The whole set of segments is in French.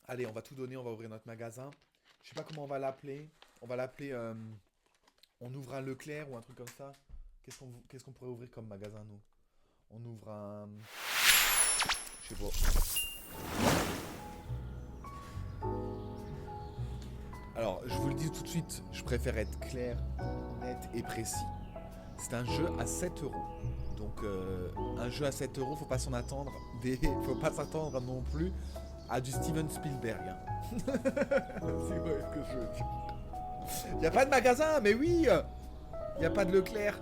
Allez, on va tout donner, on va ouvrir notre magasin. Je sais pas comment on va l'appeler. On va l'appeler... on ouvre un Leclerc ou un truc comme ça. Qu'est-ce qu'on pourrait ouvrir comme magasin, nous? On ouvre un... Je sais pas. Alors, je vous le dis tout de suite, je préfère être clair, net et précis. C'est un jeu à 7 euros. Donc, un jeu à 7 euros, faut pas s'en attendre. Faut pas s'attendre non plus à du Steven Spielberg. Hein. C'est vrai ce que je veux dire. Y a pas de magasin, mais oui. Y a pas de Leclerc.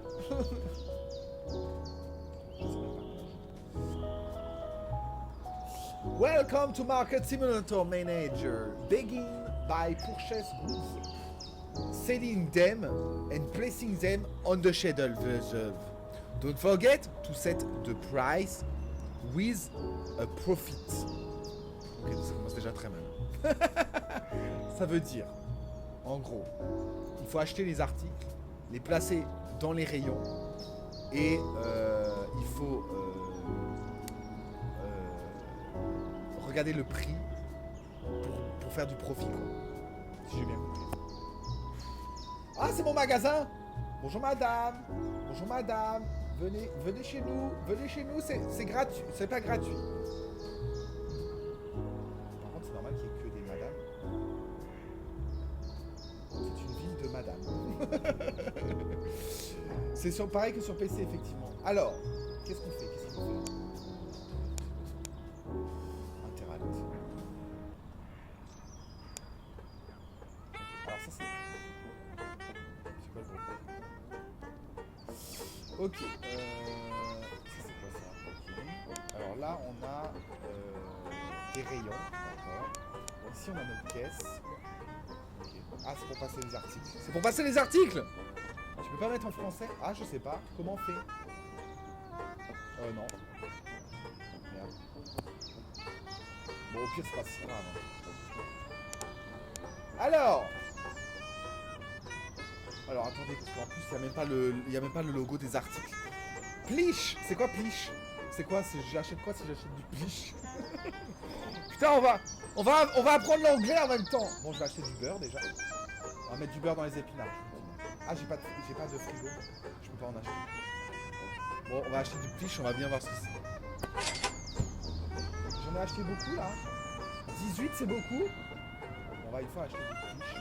Welcome to Market Simulator Manager. Begin by purchase goods, selling them and placing them on the schedule reserve. Don't forget to set the price with a profit. Ok, ça commence déjà très mal. Ça veut dire, en gros, il faut acheter les articles, les placer dans les rayons et il faut regarder le prix pour faire du profit, quoi. Si j'ai bien compris. Ah, c'est mon magasin. Bonjour madame. Bonjour madame. Venez chez nous. Venez chez nous, c'est gratuit. C'est pas gratuit. Par contre, c'est normal qu'il n'y ait que des madames. C'est une ville de madame. C'est pareil que sur PC, effectivement. Alors, qu'est-ce qu'on fait? Qu'est-ce qu'on fait? Internet. Alors ça, c'est quoi le groupe? Ok. Ça, c'est quoi ça? Ok. Alors là, on a des rayons. D'accord. Ici, on a notre caisse. Ok. Ah, c'est pour passer les articles. C'est pour passer les articles! Tu peux pas mettre en français? Ah, je sais pas. Comment on fait? Non. Merde. Bon, au pire, c'est pas si grave. Alors, attendez, parce qu'en plus, il n'y a même pas le logo des articles. Pliche! C'est quoi Pliche? C'est quoi? J'achète quoi si j'achète du Pliche? Putain, on va apprendre l'anglais en même temps. Bon, je vais acheter du beurre déjà. On va mettre du beurre dans les épinards. Ah, j'ai pas de frigo. Je peux pas en acheter. Bon, on va acheter du Pliche, on va bien voir ce que c'est. J'en ai acheté beaucoup là. 18, c'est beaucoup. On va une fois acheter du Pliche.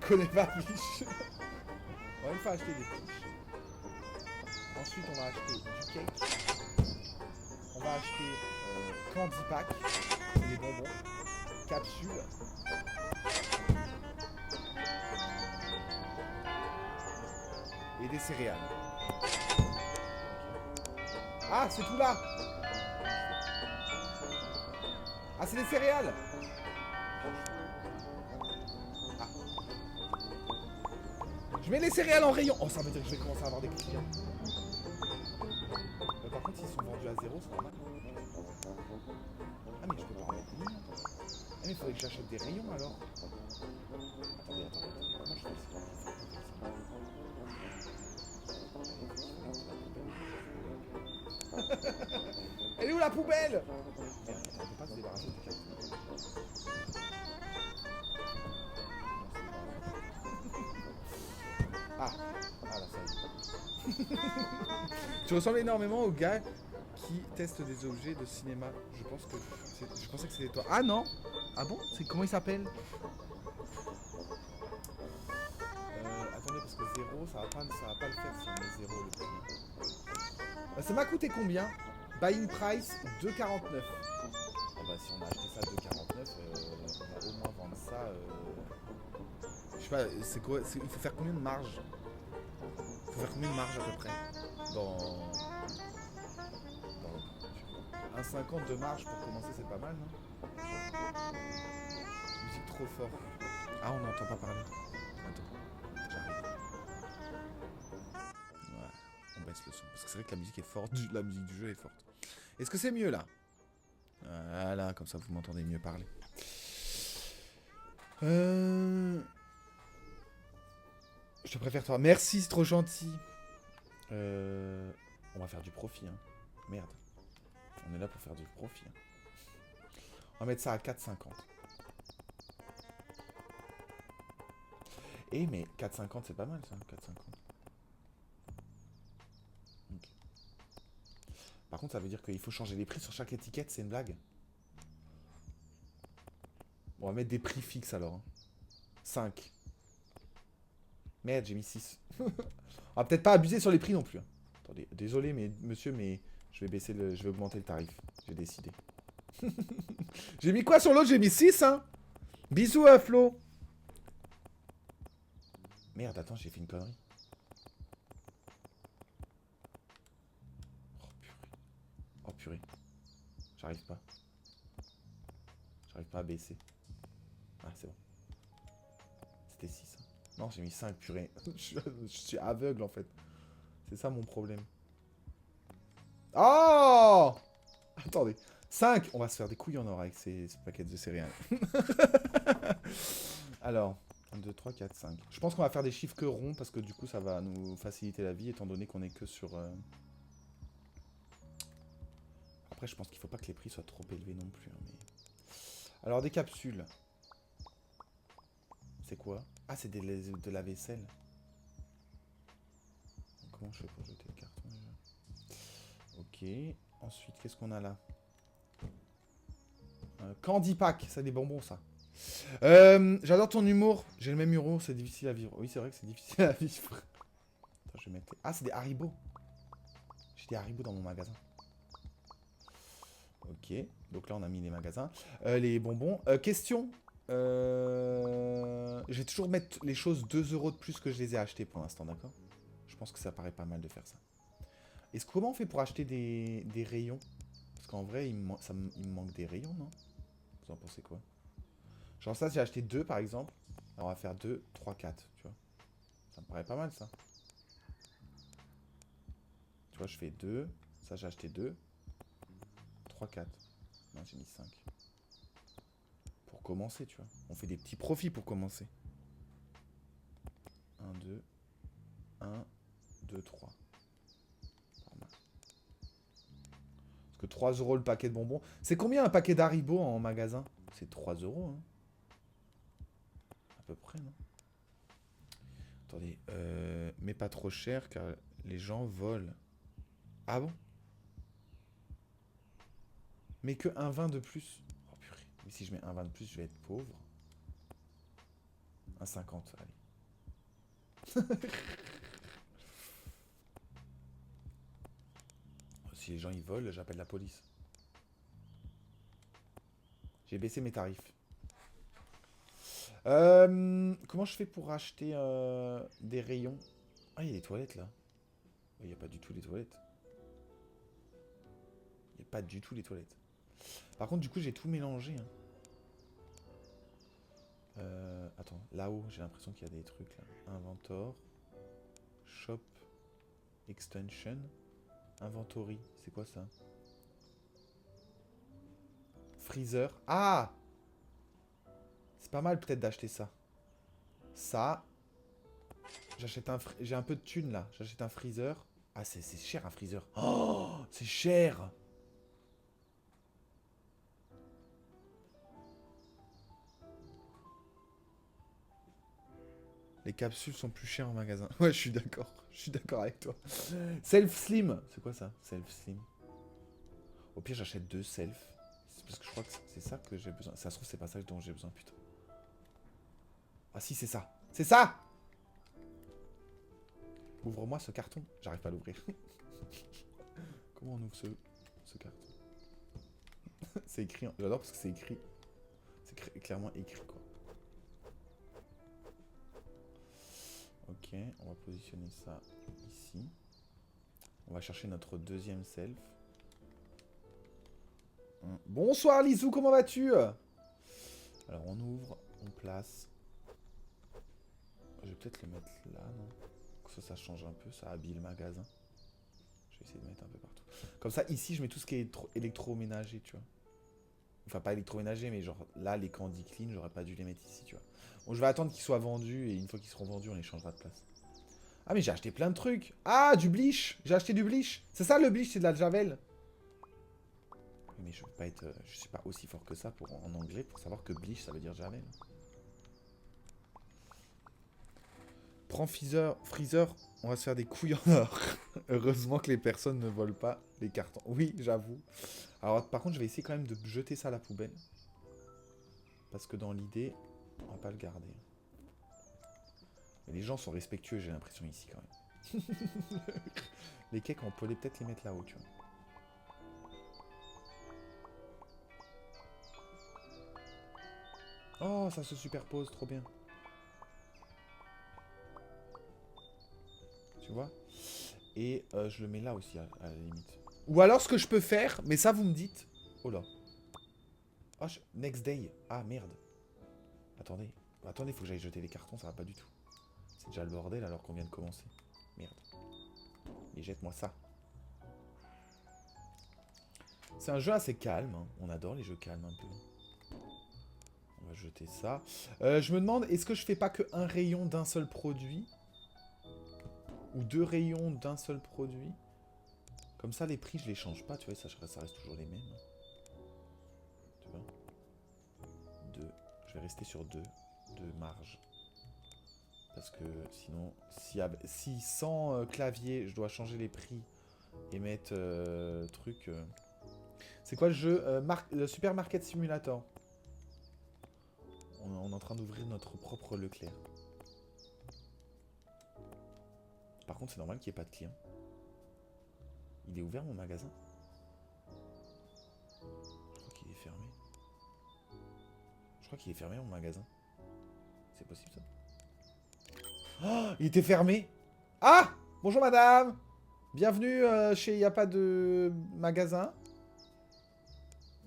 Je connais pas Pliche. On va une fois acheter des Pliches. Ensuite, on va acheter du cake. On va acheter Candy Pack. C'est des bonbons. Capsules. Et des céréales. Ah, c'est tout là. Ah, c'est des céréales. Ah. Je mets les céréales en rayon. Oh, ça veut dire que je vais commencer à avoir des clients. Par contre, s'ils sont vendus à 0, c'est normal. Ah, mais je peux pas en mettre une. Ah, mais il faudrait que j'achète des rayons alors. Attendez. Comment je fais ça? Elle est où la poubelle? Merde, on peut pas se débarrasser du carton. Ah, là ça y est. Tu ressembles énormément au gars qui teste des objets de cinéma. Je pensais que c'était toi. Ah non. Ah bon? Comment il s'appelle? Attendez, parce que 0, ça va pas le faire si on met 0 le prix. Ça m'a coûté combien? Buying price 2,49. Ah bah si on a acheté ça 2,49, on va au moins vendre ça. Je sais pas, c'est quoi? Il faut faire combien de marge? Il faut faire combien de marge à peu près? Dans 1,50 de marge pour commencer, c'est pas mal, non? Musique trop fort. Ah, on n'entend pas parler. Attends, j'arrive. Ouais, on baisse le son. Parce que c'est vrai que la musique est forte, la musique du jeu est forte. Est-ce que c'est mieux là? Voilà, comme ça vous m'entendez mieux parler. Je te préfère toi. Merci, c'est trop gentil. On va faire du profit, hein. Merde. On est là pour faire du profit. Hein. On va mettre ça à 4,50. Eh, mais 4,50 c'est pas mal ça, 4,50. Ok. Par contre, ça veut dire qu'il faut changer les prix sur chaque étiquette, c'est une blague. Bon, on va mettre des prix fixes alors. Hein. 5. Merde, j'ai mis 6. On va peut-être pas abuser sur les prix non plus. Hein. Attendez, désolé, mais monsieur, mais je vais augmenter le tarif. J'ai décidé. J'ai mis quoi sur l'autre? J'ai mis 6, hein. Bisous à Flo. Merde, attends, j'ai fait une connerie. Oh purée. J'arrive pas. J'arrive pas à baisser. Ah, c'est bon. C'était 6. Hein. Non, j'ai mis 5, purée. Je suis aveugle en fait. C'est ça mon problème. Oh! Attendez. 5! On va se faire des couilles en or avec ces paquets de céréales. Alors, 1, 2, 3, 4, 5. Je pense qu'on va faire des chiffres que ronds parce que du coup ça va nous faciliter la vie étant donné qu'on est que sur... Après je pense qu'il faut pas que les prix soient trop élevés non plus. Hein, mais... Alors des capsules. C'est quoi? Ah c'est de la vaisselle. Comment je fais pour jeter le carton déjà? Ok. Ensuite, qu'est-ce qu'on a là? Candy Pack, ça des bonbons ça. J'adore ton humour. J'ai le même humour, c'est difficile à vivre. Oui, c'est vrai que c'est difficile à vivre. Attends, je vais mettre... Ah, c'est des Haribo. J'ai des Haribo dans mon magasin. Ok, donc là on a mis les magasins. Les bonbons. Question. Je vais toujours mettre les choses 2 € de plus que je les ai achetées pour l'instant, d'accord? Je pense que ça paraît pas mal de faire ça. Est-ce comment on fait pour acheter des rayons? Parce qu'en vrai, il me manque des rayons, non? Vous en pensez quoi? Genre ça, j'ai acheté 2 par exemple. Alors on va faire 2, 3, 4, tu vois. Ça me paraît pas mal ça. Tu vois, je fais 2. Ça, j'ai acheté 2. 3, 4. Non, j'ai mis 5. Pour commencer, tu vois. On fait des petits profits pour commencer. 1, 2. 1, 2, 3. Parce que 3 € le paquet de bonbons. C'est combien un paquet d'Haribo en magasin? C'est 3 €, hein. À peu près, non? Attendez, mais pas trop cher car les gens volent. Ah bon? Mais que un 20 de plus. Oh purée. Mais si je mets un 20 de plus, je vais être pauvre. Un 50, allez. Si les gens ils volent, j'appelle la police. J'ai baissé mes tarifs. Comment je fais pour acheter des rayons? Ah, il y a des toilettes là. Il n'y a pas du tout les toilettes. Il n'y a pas du tout les toilettes. Par contre, du coup, j'ai tout mélangé. Hein. Attends, là-haut, j'ai l'impression qu'il y a des trucs là. Inventor. Shop. Extension. Inventory. C'est quoi ça? Freezer. Ah! C'est pas mal peut-être d'acheter ça. Ça. J'achète un... J'ai un peu de thunes là. J'achète un freezer. Ah, c'est cher un freezer. Oh! C'est cher! Les capsules sont plus chères en magasin. Ouais, je suis d'accord. Je suis d'accord avec toi. Self Slim. C'est quoi ça? Self Slim. Au pire, j'achète 2 self. C'est parce que je crois que c'est ça que j'ai besoin. Ça se trouve, c'est pas ça dont j'ai besoin, putain. Ah si, c'est ça. C'est ça! Ouvre-moi ce carton. J'arrive pas à l'ouvrir. Comment on ouvre ce carton? C'est écrit. J'adore parce que c'est écrit. C'est clairement écrit, quoi. Ok, on va positionner ça ici. On va chercher notre deuxième self. Bonsoir Lizou, comment vas-tu? Alors on ouvre, on place. Je vais peut-être le mettre là, non? Que ça change un peu, ça habille le magasin. Je vais essayer de mettre un peu partout. Comme ça, ici, je mets tout ce qui est électroménager, tu vois. Enfin, pas électroménager, mais genre là, les Candy Clean, j'aurais pas dû les mettre ici, tu vois. Bon, je vais attendre qu'ils soient vendus, et une fois qu'ils seront vendus, on les changera de place. Ah, mais j'ai acheté plein de trucs. Ah, du bleach. J'ai acheté du bleach. C'est ça, le bleach, c'est de la javel. Mais je peux pas être... je suis pas aussi fort que ça en anglais pour savoir que bleach ça veut dire jamais. Prends Freezer, on va se faire des couilles en or. Heureusement que les personnes ne volent pas les cartons. Oui, j'avoue. Alors par contre je vais essayer quand même de jeter ça à la poubelle. Parce que dans l'idée, on va pas le garder. Mais les gens sont respectueux, j'ai l'impression ici quand même. Les cakes, on peut peut-être les mettre là-haut, tu vois. Oh, ça se superpose, trop bien. Tu vois? Et je le mets là aussi, à la limite. Ou alors, ce que je peux faire, mais ça, vous me dites... Oh là. Oh, next day. Ah, merde. Attendez. Attendez, faut que j'aille jeter les cartons, ça va pas du tout. C'est déjà le bordel alors qu'on vient de commencer. Merde. Et jette-moi ça. C'est un jeu assez calme, hein. On adore les jeux calmes un peu. On va jeter ça. Je me demande, est-ce que je fais pas que un rayon d'un seul produit? Ou 2 rayons d'un seul produit? Comme ça, les prix, je les change pas, tu vois, ça reste toujours les mêmes. Tu vois? 2. Je vais rester sur 2 de marge. Parce que sinon, si sans clavier, je dois changer les prix et mettre truc... C'est quoi le jeu? Le Supermarket Simulator. On est en train d'ouvrir notre propre Leclerc. Par contre, c'est normal qu'il n'y ait pas de clients. Il est ouvert, mon magasin? Je crois qu'il est fermé. Je crois qu'il est fermé, mon magasin. C'est possible, ça? Oh, il était fermé. Ah! Bonjour, madame. Bienvenue chez Y a pas de magasin.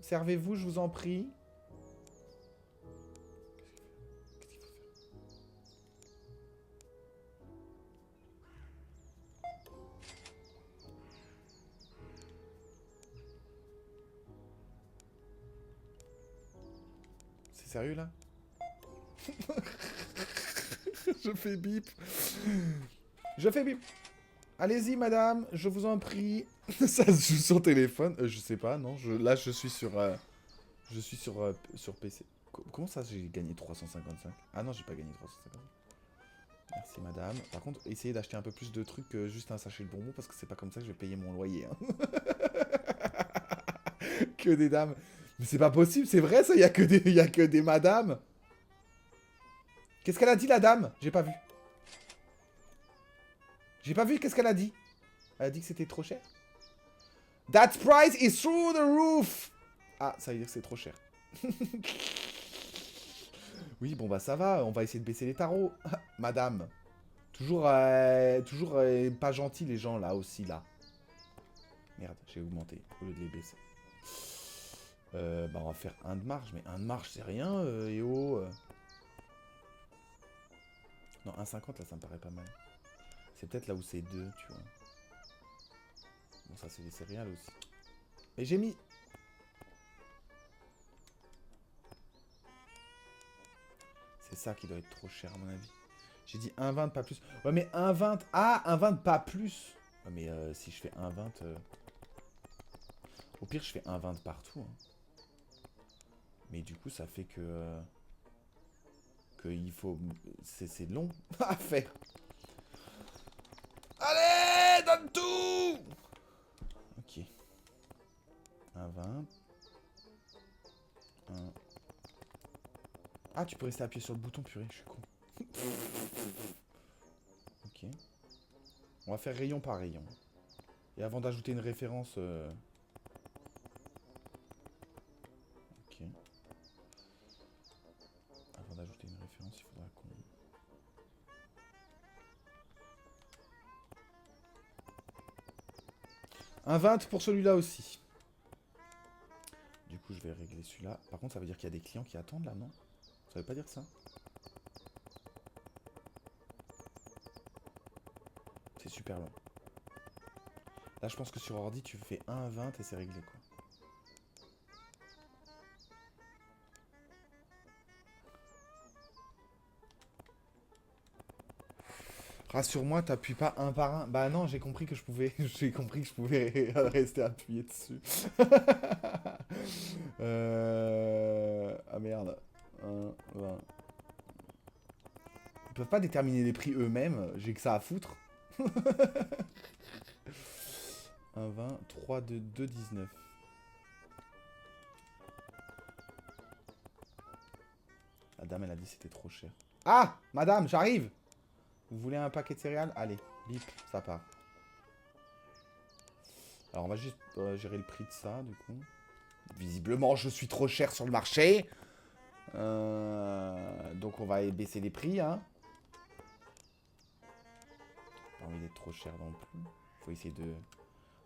Servez-vous, je vous en prie. C'est sérieux, là? Je fais bip. Je fais bip. Allez-y, madame, je vous en prie. Ça se joue sur téléphone. Je sais pas, non. Là, je suis sur... sur PC. Comment ça, j'ai gagné 355? Ah non, j'ai pas gagné 355. Merci, madame. Par contre, essayez d'acheter un peu plus de trucs que juste un sachet de bonbons, parce que c'est pas comme ça que je vais payer mon loyer. Hein. Que des dames. Mais c'est pas possible, c'est vrai ça, y a que des madames. Qu'est-ce qu'elle a dit, la dame? J'ai pas vu. J'ai pas vu, qu'est-ce qu'elle a dit? Elle a dit que c'était trop cher. That price is through the roof. Ah, ça veut dire que c'est trop cher. Oui, bon bah ça va, on va essayer de baisser les tarots. Madame. Toujours pas gentil les gens là aussi, là. Merde, j'ai augmenté au lieu de les baisser. Bah on va faire 1 de marge, mais 1 de marge c'est rien, et oh. Non, 1,50 là ça me paraît pas mal. C'est peut-être là où c'est 2, tu vois. Bon, ça, c'est des céréales aussi. Et j'ai mis... C'est ça qui doit être trop cher, à mon avis. J'ai dit 1,20, pas plus. Ouais, mais 1,20... Ah, 1,20, pas plus. Ouais, mais si je fais 1,20... Au pire, je fais 1,20 partout. Hein. Mais du coup, ça fait que... que il faut... C'est long à faire. Allez, donne tout. Ok. 1,20. 1. Ah, tu peux rester appuyé sur le bouton, purée, je suis con. Ok. On va faire rayon par rayon. Et avant d'ajouter une référence... Ok. Avant d'ajouter une référence, il faudra qu'on... Un 20 pour celui-là aussi. Du coup, je vais régler celui-là. Par contre, ça veut dire qu'il y a des clients qui attendent là, non? Ça veut pas dire ça? C'est super long. Là, je pense que sur ordi, tu fais 1,20 et c'est réglé, quoi. Rassure-moi, t'appuies pas un par un. Bah non, j'ai compris que je pouvais... j'ai compris que je pouvais rester appuyé dessus. Ah merde. 1, 20. Ils peuvent pas déterminer les prix eux-mêmes. J'ai que ça à foutre. 1, 20, 3, 2, 2, 19. La dame, elle a dit que c'était trop cher. Ah, madame, j'arrive. Vous voulez un paquet de céréales? Allez, bip, ça part. Alors, on va juste gérer le prix de ça, du coup. Visiblement, je suis trop cher sur le marché. Donc, on va baisser les prix, hein. Pas envie d'être trop cher non plus. Faut essayer de...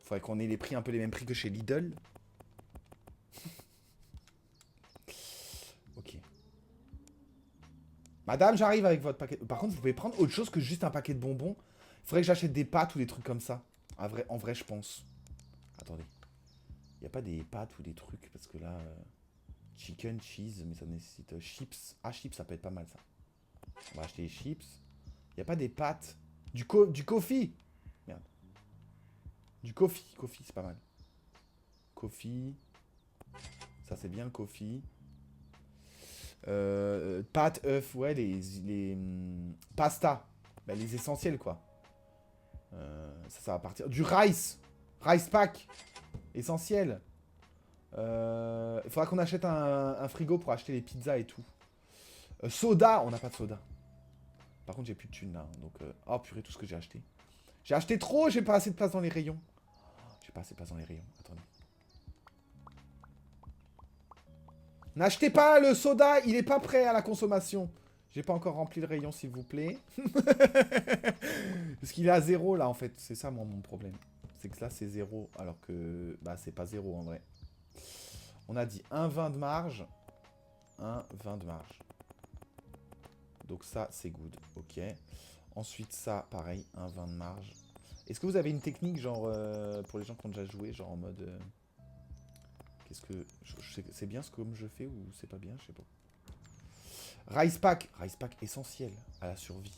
Faudrait qu'on ait les prix un peu les mêmes prix que chez Lidl. Ok. Madame, j'arrive avec votre paquet. Par contre, vous pouvez prendre autre chose que juste un paquet de bonbons. Il faudrait que j'achète des pâtes ou des trucs comme ça. En vrai, je pense. Attendez. Il n'y a pas des pâtes ou des trucs parce que là... chicken, cheese, mais ça nécessite chips. Ah, chips, ça peut être pas mal ça. On va acheter les chips. Il n'y a pas des pâtes. Du coffee. Merde. Du coffee. Coffee, c'est pas mal. Coffee. Ça, c'est bien le coffee. Pâtes, œufs, ouais, les pasta. Bah, les essentiels, quoi. Ça va partir. Du rice. Rice pack. Essentiel. Il faudra qu'on achète un frigo pour acheter les pizzas et tout. Soda. On n'a pas de soda. Par contre, j'ai plus de thunes, là. Donc, oh, purée, tout ce que j'ai acheté. J'ai acheté trop, j'ai pas assez de place dans les rayons. J'ai pas assez de place dans les rayons. Attendez. N'achetez pas le soda, il est pas prêt à la consommation. J'ai pas encore rempli le rayon, s'il vous plaît. Parce qu'il est à 0, là, en fait. C'est ça, moi, mon problème. C'est que là, c'est 0, alors que... Bah, c'est pas 0, en vrai. On a dit 1,20 de marge. 1,20 de marge. Donc ça, c'est good. Ok. Ensuite, ça, pareil, 1,20 de marge. Est-ce que vous avez une technique, genre, pour les gens qui ont déjà joué, genre en mode... Qu'est-ce que... C'est bien ce que je fais ou c'est pas bien? Je sais pas. Rice pack. Rice pack essentiel à la survie.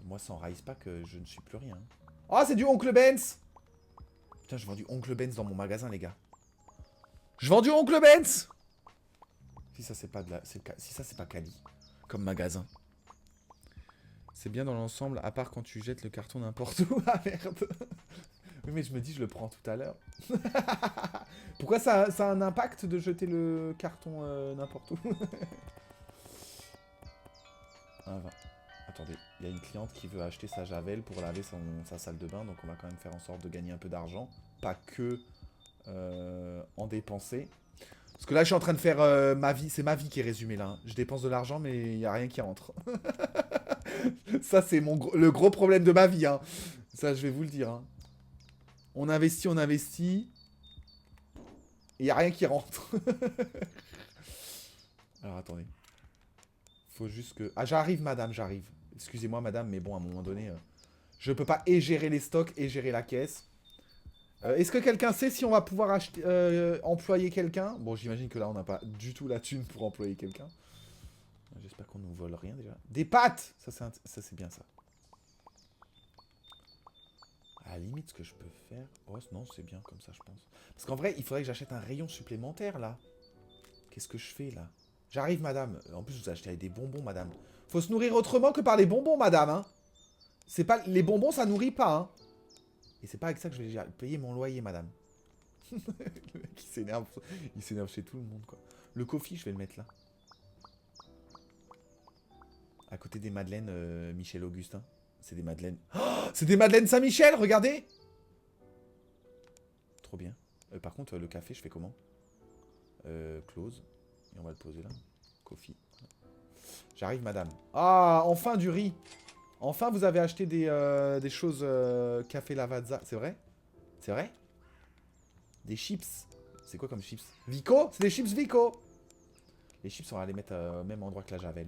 Moi, sans rice pack, je ne suis plus rien. Oh, c'est du Oncle Benz. Putain, je vends du Oncle Benz dans mon magasin, les gars. Je vends du Oncle Benz. Si ça, c'est pas de la... Si ça, c'est pas quali. Comme magasin. C'est bien dans l'ensemble, à part quand tu jettes le carton n'importe où. Ah, merde. Oui, mais je me dis, je le prends tout à l'heure. Pourquoi ça a un impact de jeter le carton n'importe où? 1,20. Attendez, il y a une cliente qui veut acheter sa javel pour laver sa salle de bain, donc on va quand même faire en sorte de gagner un peu d'argent. Pas que en dépenser. Parce que là, je suis en train de faire ma vie. C'est ma vie qui est résumée là. Hein. Je dépense de l'argent, mais il n'y a rien qui rentre. Ça, c'est le gros problème de ma vie. Hein. Ça, je vais vous le dire. Hein. On investit, on investit. Et il n'y a rien qui rentre. Alors, attendez. Faut juste que... Ah, j'arrive, madame, j'arrive. Excusez-moi, madame, mais bon, à un moment donné... je peux pas et gérer les stocks et gérer la caisse. Est-ce que quelqu'un sait si on va pouvoir acheter, employer quelqu'un? Bon, j'imagine que là, on n'a pas du tout la thune pour employer quelqu'un. J'espère qu'on nous vole rien, déjà. Des pâtes! Ça, c'est bien, ça. À la limite, ce que je peux faire... Oh, non, c'est bien comme ça, je pense. Parce qu'en vrai, il faudrait que j'achète un rayon supplémentaire, là. Qu'est-ce que je fais, là? J'arrive, madame. En plus, vous achetez des bonbons, madame. Faut se nourrir autrement que par les bonbons, madame, hein. C'est pas... Les bonbons, ça nourrit pas, hein. Et c'est pas avec ça que je vais payer mon loyer, madame. Le mec, il s'énerve. Il s'énerve chez tout le monde, quoi. Le coffee, je vais le mettre là. À côté des madeleines Michel Augustin. C'est des madeleines... Oh, c'est des madeleines Saint-Michel, regardez. Trop bien. Par contre, le café, je fais comment? Close. Et on va le poser là. Coffee. J'arrive, madame. Ah, enfin du riz. Enfin, vous avez acheté des choses Café Lavazza. C'est vrai? C'est vrai? Des chips. C'est quoi comme chips? Vico? C'est des chips Vico. Les chips, on va les mettre au même endroit que la javel.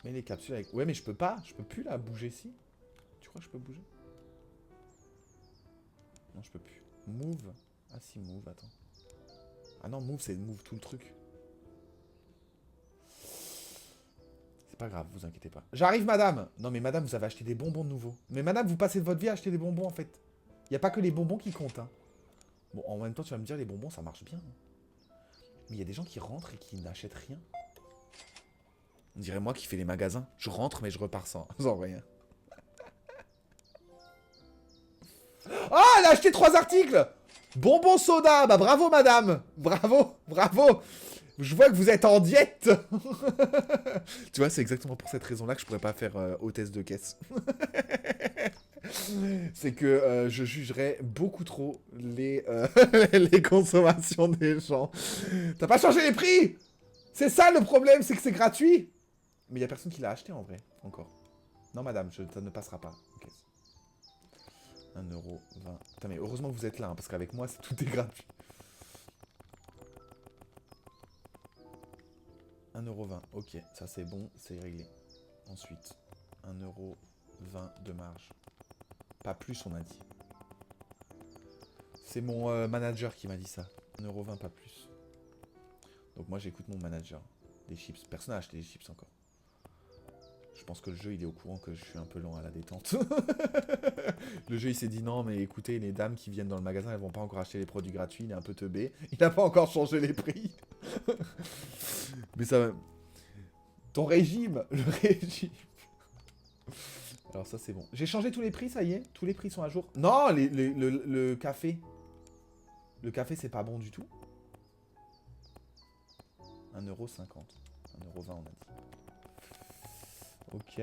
Mais les capsules avec... Ouais, mais je peux pas. Je peux plus la bouger si. Tu crois que je peux bouger? Non, je peux plus. Move. Ah si, move, attends. Ah non, move, c'est move tout le truc. C'est pas grave, vous inquiétez pas. J'arrive, madame. Non, mais madame, vous avez acheté des bonbons de nouveau. Mais madame, vous passez de votre vie à acheter des bonbons, en fait. Il n'y a pas que les bonbons qui comptent. Hein. Bon, en même temps, tu vas me dire, les bonbons, ça marche bien. Hein. Mais il y a des gens qui rentrent et qui n'achètent rien. On dirait moi qui fais les magasins. Je rentre, mais je repars sans rien. Ah, elle a acheté 3 articles. Bonbons soda. Bah bravo, madame. Bravo, bravo. Je vois que vous êtes en diète. Tu vois, c'est exactement pour cette raison-là que je pourrais pas faire hôtesse de caisse. C'est que je jugerais beaucoup trop les, les consommations des gens. T'as pas changé les prix. C'est ça le problème, c'est que c'est gratuit. Mais il y a personne qui l'a acheté en vrai, encore. Non, madame, ça ne passera pas. Okay. 1,20€. Putain, mais heureusement que vous êtes là, hein, parce qu'avec moi, tout est gratuit. 1,20€. Ok, ça c'est bon, c'est réglé. Ensuite, 1,20€ de marge. Pas plus, on a dit. C'est mon manager qui m'a dit ça. 1,20€, pas plus. Donc moi, j'écoute mon manager. Des chips. Personne n'a acheté des chips encore. Je pense que le jeu, il est au courant que je suis un peu lent à la détente. Le jeu, il s'est dit non, mais écoutez, les dames qui viennent dans le magasin, elles vont pas encore acheter les produits gratuits. Il est un peu teubé. Il n'a pas encore changé les prix. Mais ça va... Ton régime. Le régime. Alors ça, c'est bon. J'ai changé tous les prix, ça y est. Tous les prix sont à jour. Non, le café. Le café, c'est pas bon du tout. 1,50€. 1,20€, on a dit. Ok.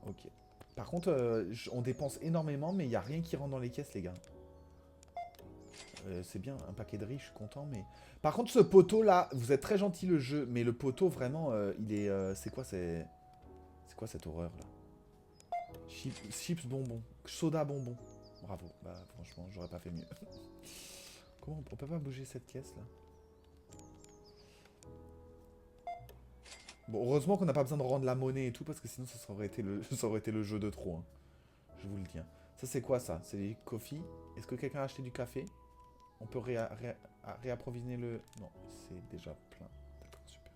Ok. Par contre, on dépense énormément, mais il n'y a rien qui rentre dans les caisses, les gars. C'est bien, un paquet de riz, je suis content, mais... Par contre, ce poteau-là, vous êtes très gentil, le jeu, mais le poteau, vraiment, il est... c'est quoi cette horreur-là? Chips bonbons. Soda bonbons. Bravo. Bah, franchement, j'aurais pas fait mieux. Comment on peut pas bouger cette caisse-là? Bon, heureusement qu'on n'a pas besoin de rendre la monnaie et tout, parce que sinon ça aurait été le jeu de trop. Hein. Je vous le dis. Hein. Ça, c'est quoi, ça? C'est des coffees. Est-ce que quelqu'un a acheté du café? On peut réapprovisionner le... Non, c'est déjà plein. D'accord, super.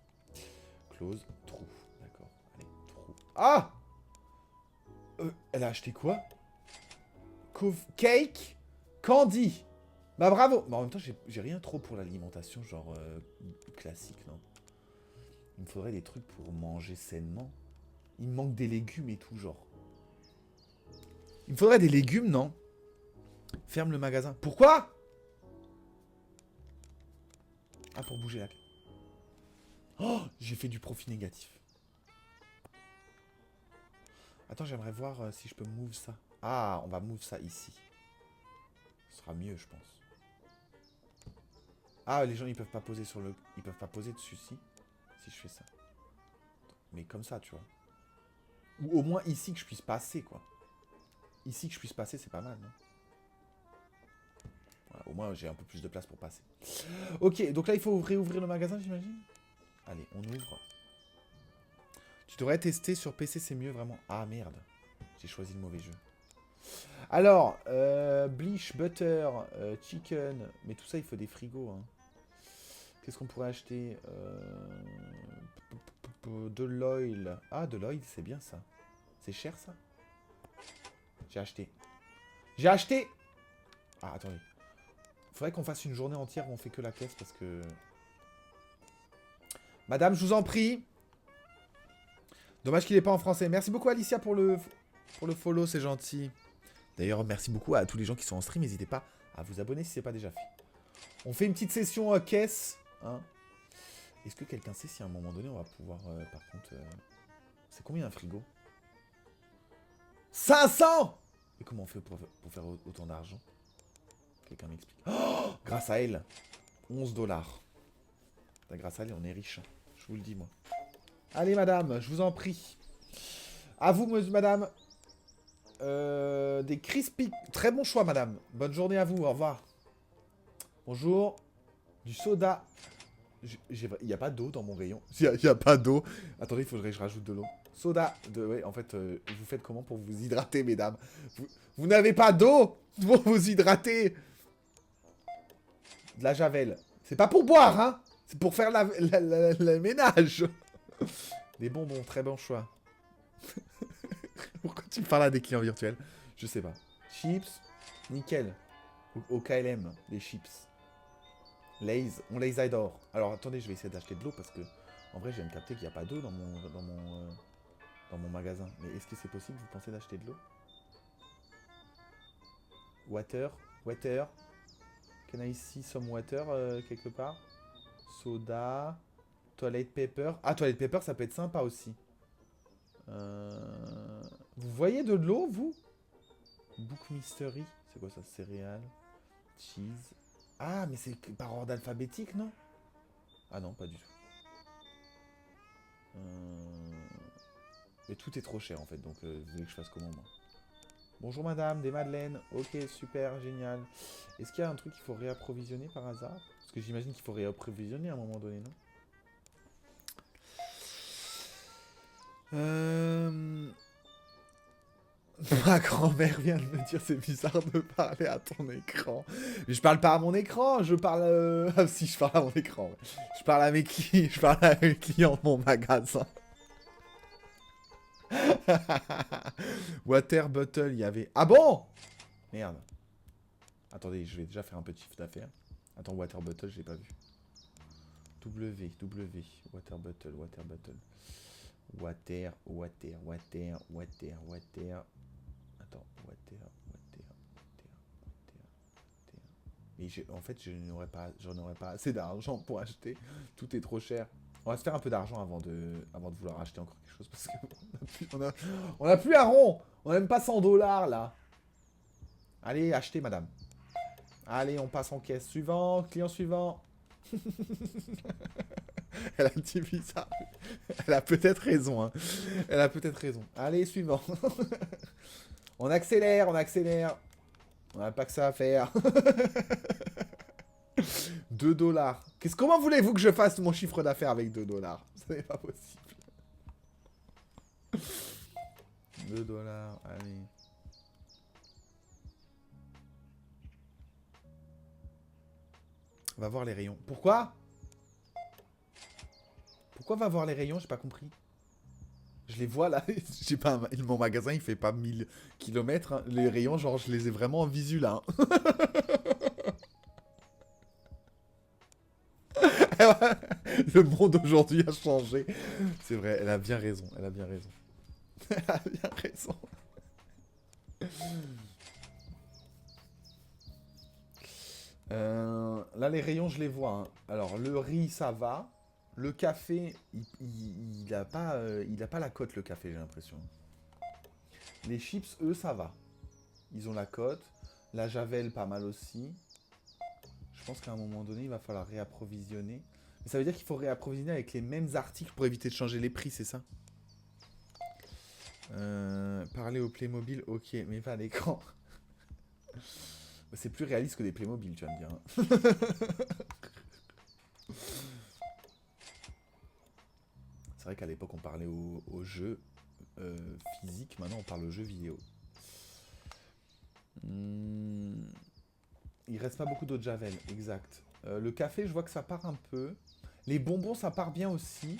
Close, trou. D'accord, allez, trou. Ah! Elle a acheté quoi? Cake? Candy. Bah bravo. Mais en même temps, j'ai rien trop pour l'alimentation, genre classique, non? Il me faudrait des trucs pour manger sainement. Il me manque des légumes et tout, genre. Il me faudrait des légumes, non? Ferme le magasin. Pourquoi? Ah, pour bouger la... Oh, j'ai fait du profit négatif. Attends, j'aimerais voir si je peux move ça. Ah, on va move ça ici. Ce sera mieux, je pense. Ah, les gens, ils peuvent pas poser sur le... Ils peuvent pas poser dessus, si je fais ça. Mais comme ça, tu vois. Ou au moins ici que je puisse passer, quoi. Ici que je puisse passer, c'est pas mal, non? Voilà, au moins, j'ai un peu plus de place pour passer. Ok, donc là, il faut réouvrir le magasin, j'imagine. Allez, on ouvre. Tu devrais tester sur PC, c'est mieux, vraiment. Ah, merde. J'ai choisi le mauvais jeu. Alors, bleach, butter, chicken. Mais tout ça, il faut des frigos, hein. Qu'est-ce qu'on pourrait acheter? De l'oil. Ah, de l'oil, c'est bien ça. C'est cher, ça? J'ai acheté. J'ai acheté! Ah, attendez. Faudrait qu'on fasse une journée entière où on fait que la caisse, parce que... Madame, je vous en prie. Dommage qu'il n'est pas en français. Merci beaucoup, Alicia, pour le follow, c'est gentil. D'ailleurs, merci beaucoup à tous les gens qui sont en stream. N'hésitez pas à vous abonner si ce n'est pas déjà fait. On fait une petite session caisse. Hein. Est-ce que quelqu'un sait si à un moment donné, on va pouvoir, par contre... C'est combien un frigo? 500! Et comment on fait pour faire autant d'argent? Quelqu'un m'explique. Oh, grâce à elle. 11$. Grâce à elle, on est riche. Je vous le dis, moi. Allez, madame, je vous en prie. À vous, madame. Des crispy... Très bon choix, madame. Bonne journée à vous. Au revoir. Bonjour. Du soda. Il n'y a pas d'eau dans mon rayon. Il n'y a pas d'eau. Attendez, il faudrait que je rajoute de l'eau. Soda. Ouais, en fait, vous faites comment pour vous hydrater, mesdames? Vous n'avez pas d'eau pour vous hydrater? De la javel. C'est pas pour boire, hein? C'est pour faire le ménage. Des bonbons, très bon choix. Pourquoi tu me parles à des clients virtuels? Je sais pas. Chips, nickel. Au KLM, les chips. Lays, on les adore. Alors attendez, je vais essayer d'acheter de l'eau parce que en vrai, je viens de capter qu'il n'y a pas d'eau dans mon magasin. Mais est-ce que c'est possible, vous pensez, d'acheter de l'eau? Water, water. Can I see some water quelque part? Soda. Toilet paper. Ah, toilet paper, ça peut être sympa aussi. Vous voyez de l'eau, vous? Book Mystery. C'est quoi ça? Céréales. Cheese. Ah, mais c'est par ordre alphabétique, non? Ah non, pas du tout. Mais tout est trop cher, en fait. Donc, vous voulez que je fasse comment, moi? Bonjour, madame. Des madeleines. Ok, super, génial. Est-ce qu'il y a un truc qu'il faut réapprovisionner par hasard? Parce que j'imagine qu'il faut réapprovisionner à un moment donné, non? Ma grand-mère vient de me dire c'est bizarre de parler à ton écran. Mais je parle pas à mon écran, je parle... Ah si, je parle à mon écran. Ouais. Je parle à mes clients, je parle à mes clients de mon magasin. Water bottle, il y avait... Ah bon? Merde. Attendez, je vais déjà faire un petit chiffre d'affaires. Attends, water bottle, je l'ai pas vu. W, water bottle, water bottle. Water. Attends, water. Mais en fait, j'en aurais pas assez d'argent pour acheter. Tout est trop cher. On va se faire un peu d'argent avant de vouloir acheter encore quelque chose. Parce qu'on a plus un rond. On a même pas 100 $ là. Allez, achetez, madame. Allez, on passe en caisse. Suivant, client suivant. Elle a dit bizarre. Elle a peut-être raison. Hein. Elle a peut-être raison. Allez, suivant. On accélère, on accélère. On n'a pas que ça à faire. 2 $. Comment voulez-vous que je fasse mon chiffre d'affaires avec 2 $? Ce n'est pas possible. 2 $, allez. On va voir les rayons. Pourquoi? Pourquoi va voir les rayons? J'ai pas compris. Je les vois là. J'ai pas mon magasin, il fait pas 1000 km. Hein. Les rayons, genre, je les ai vraiment en visu là. Le monde aujourd'hui a changé. C'est vrai, elle a bien raison. Elle a bien raison. Elle a bien raison. Là, les rayons, je les vois. Hein. Alors, le riz, ça va. Le café, il a pas la cote, le café, j'ai l'impression. Les chips, eux, ça va. Ils ont la cote. La javel, pas mal aussi. Je pense qu'à un moment donné, il va falloir réapprovisionner. Mais ça veut dire qu'il faut réapprovisionner avec les mêmes articles pour éviter de changer les prix, c'est ça? Parler au Playmobil, ok, mais pas à l'écran. C'est plus réaliste que des Playmobil, tu vas me dire. Hein. C'est vrai qu'à l'époque, on parlait aux jeux physiques. Maintenant, on parle aux jeux vidéo. Il reste pas beaucoup d'eau de javel, exact. Le café, je vois que ça part un peu. Les bonbons, ça part bien aussi.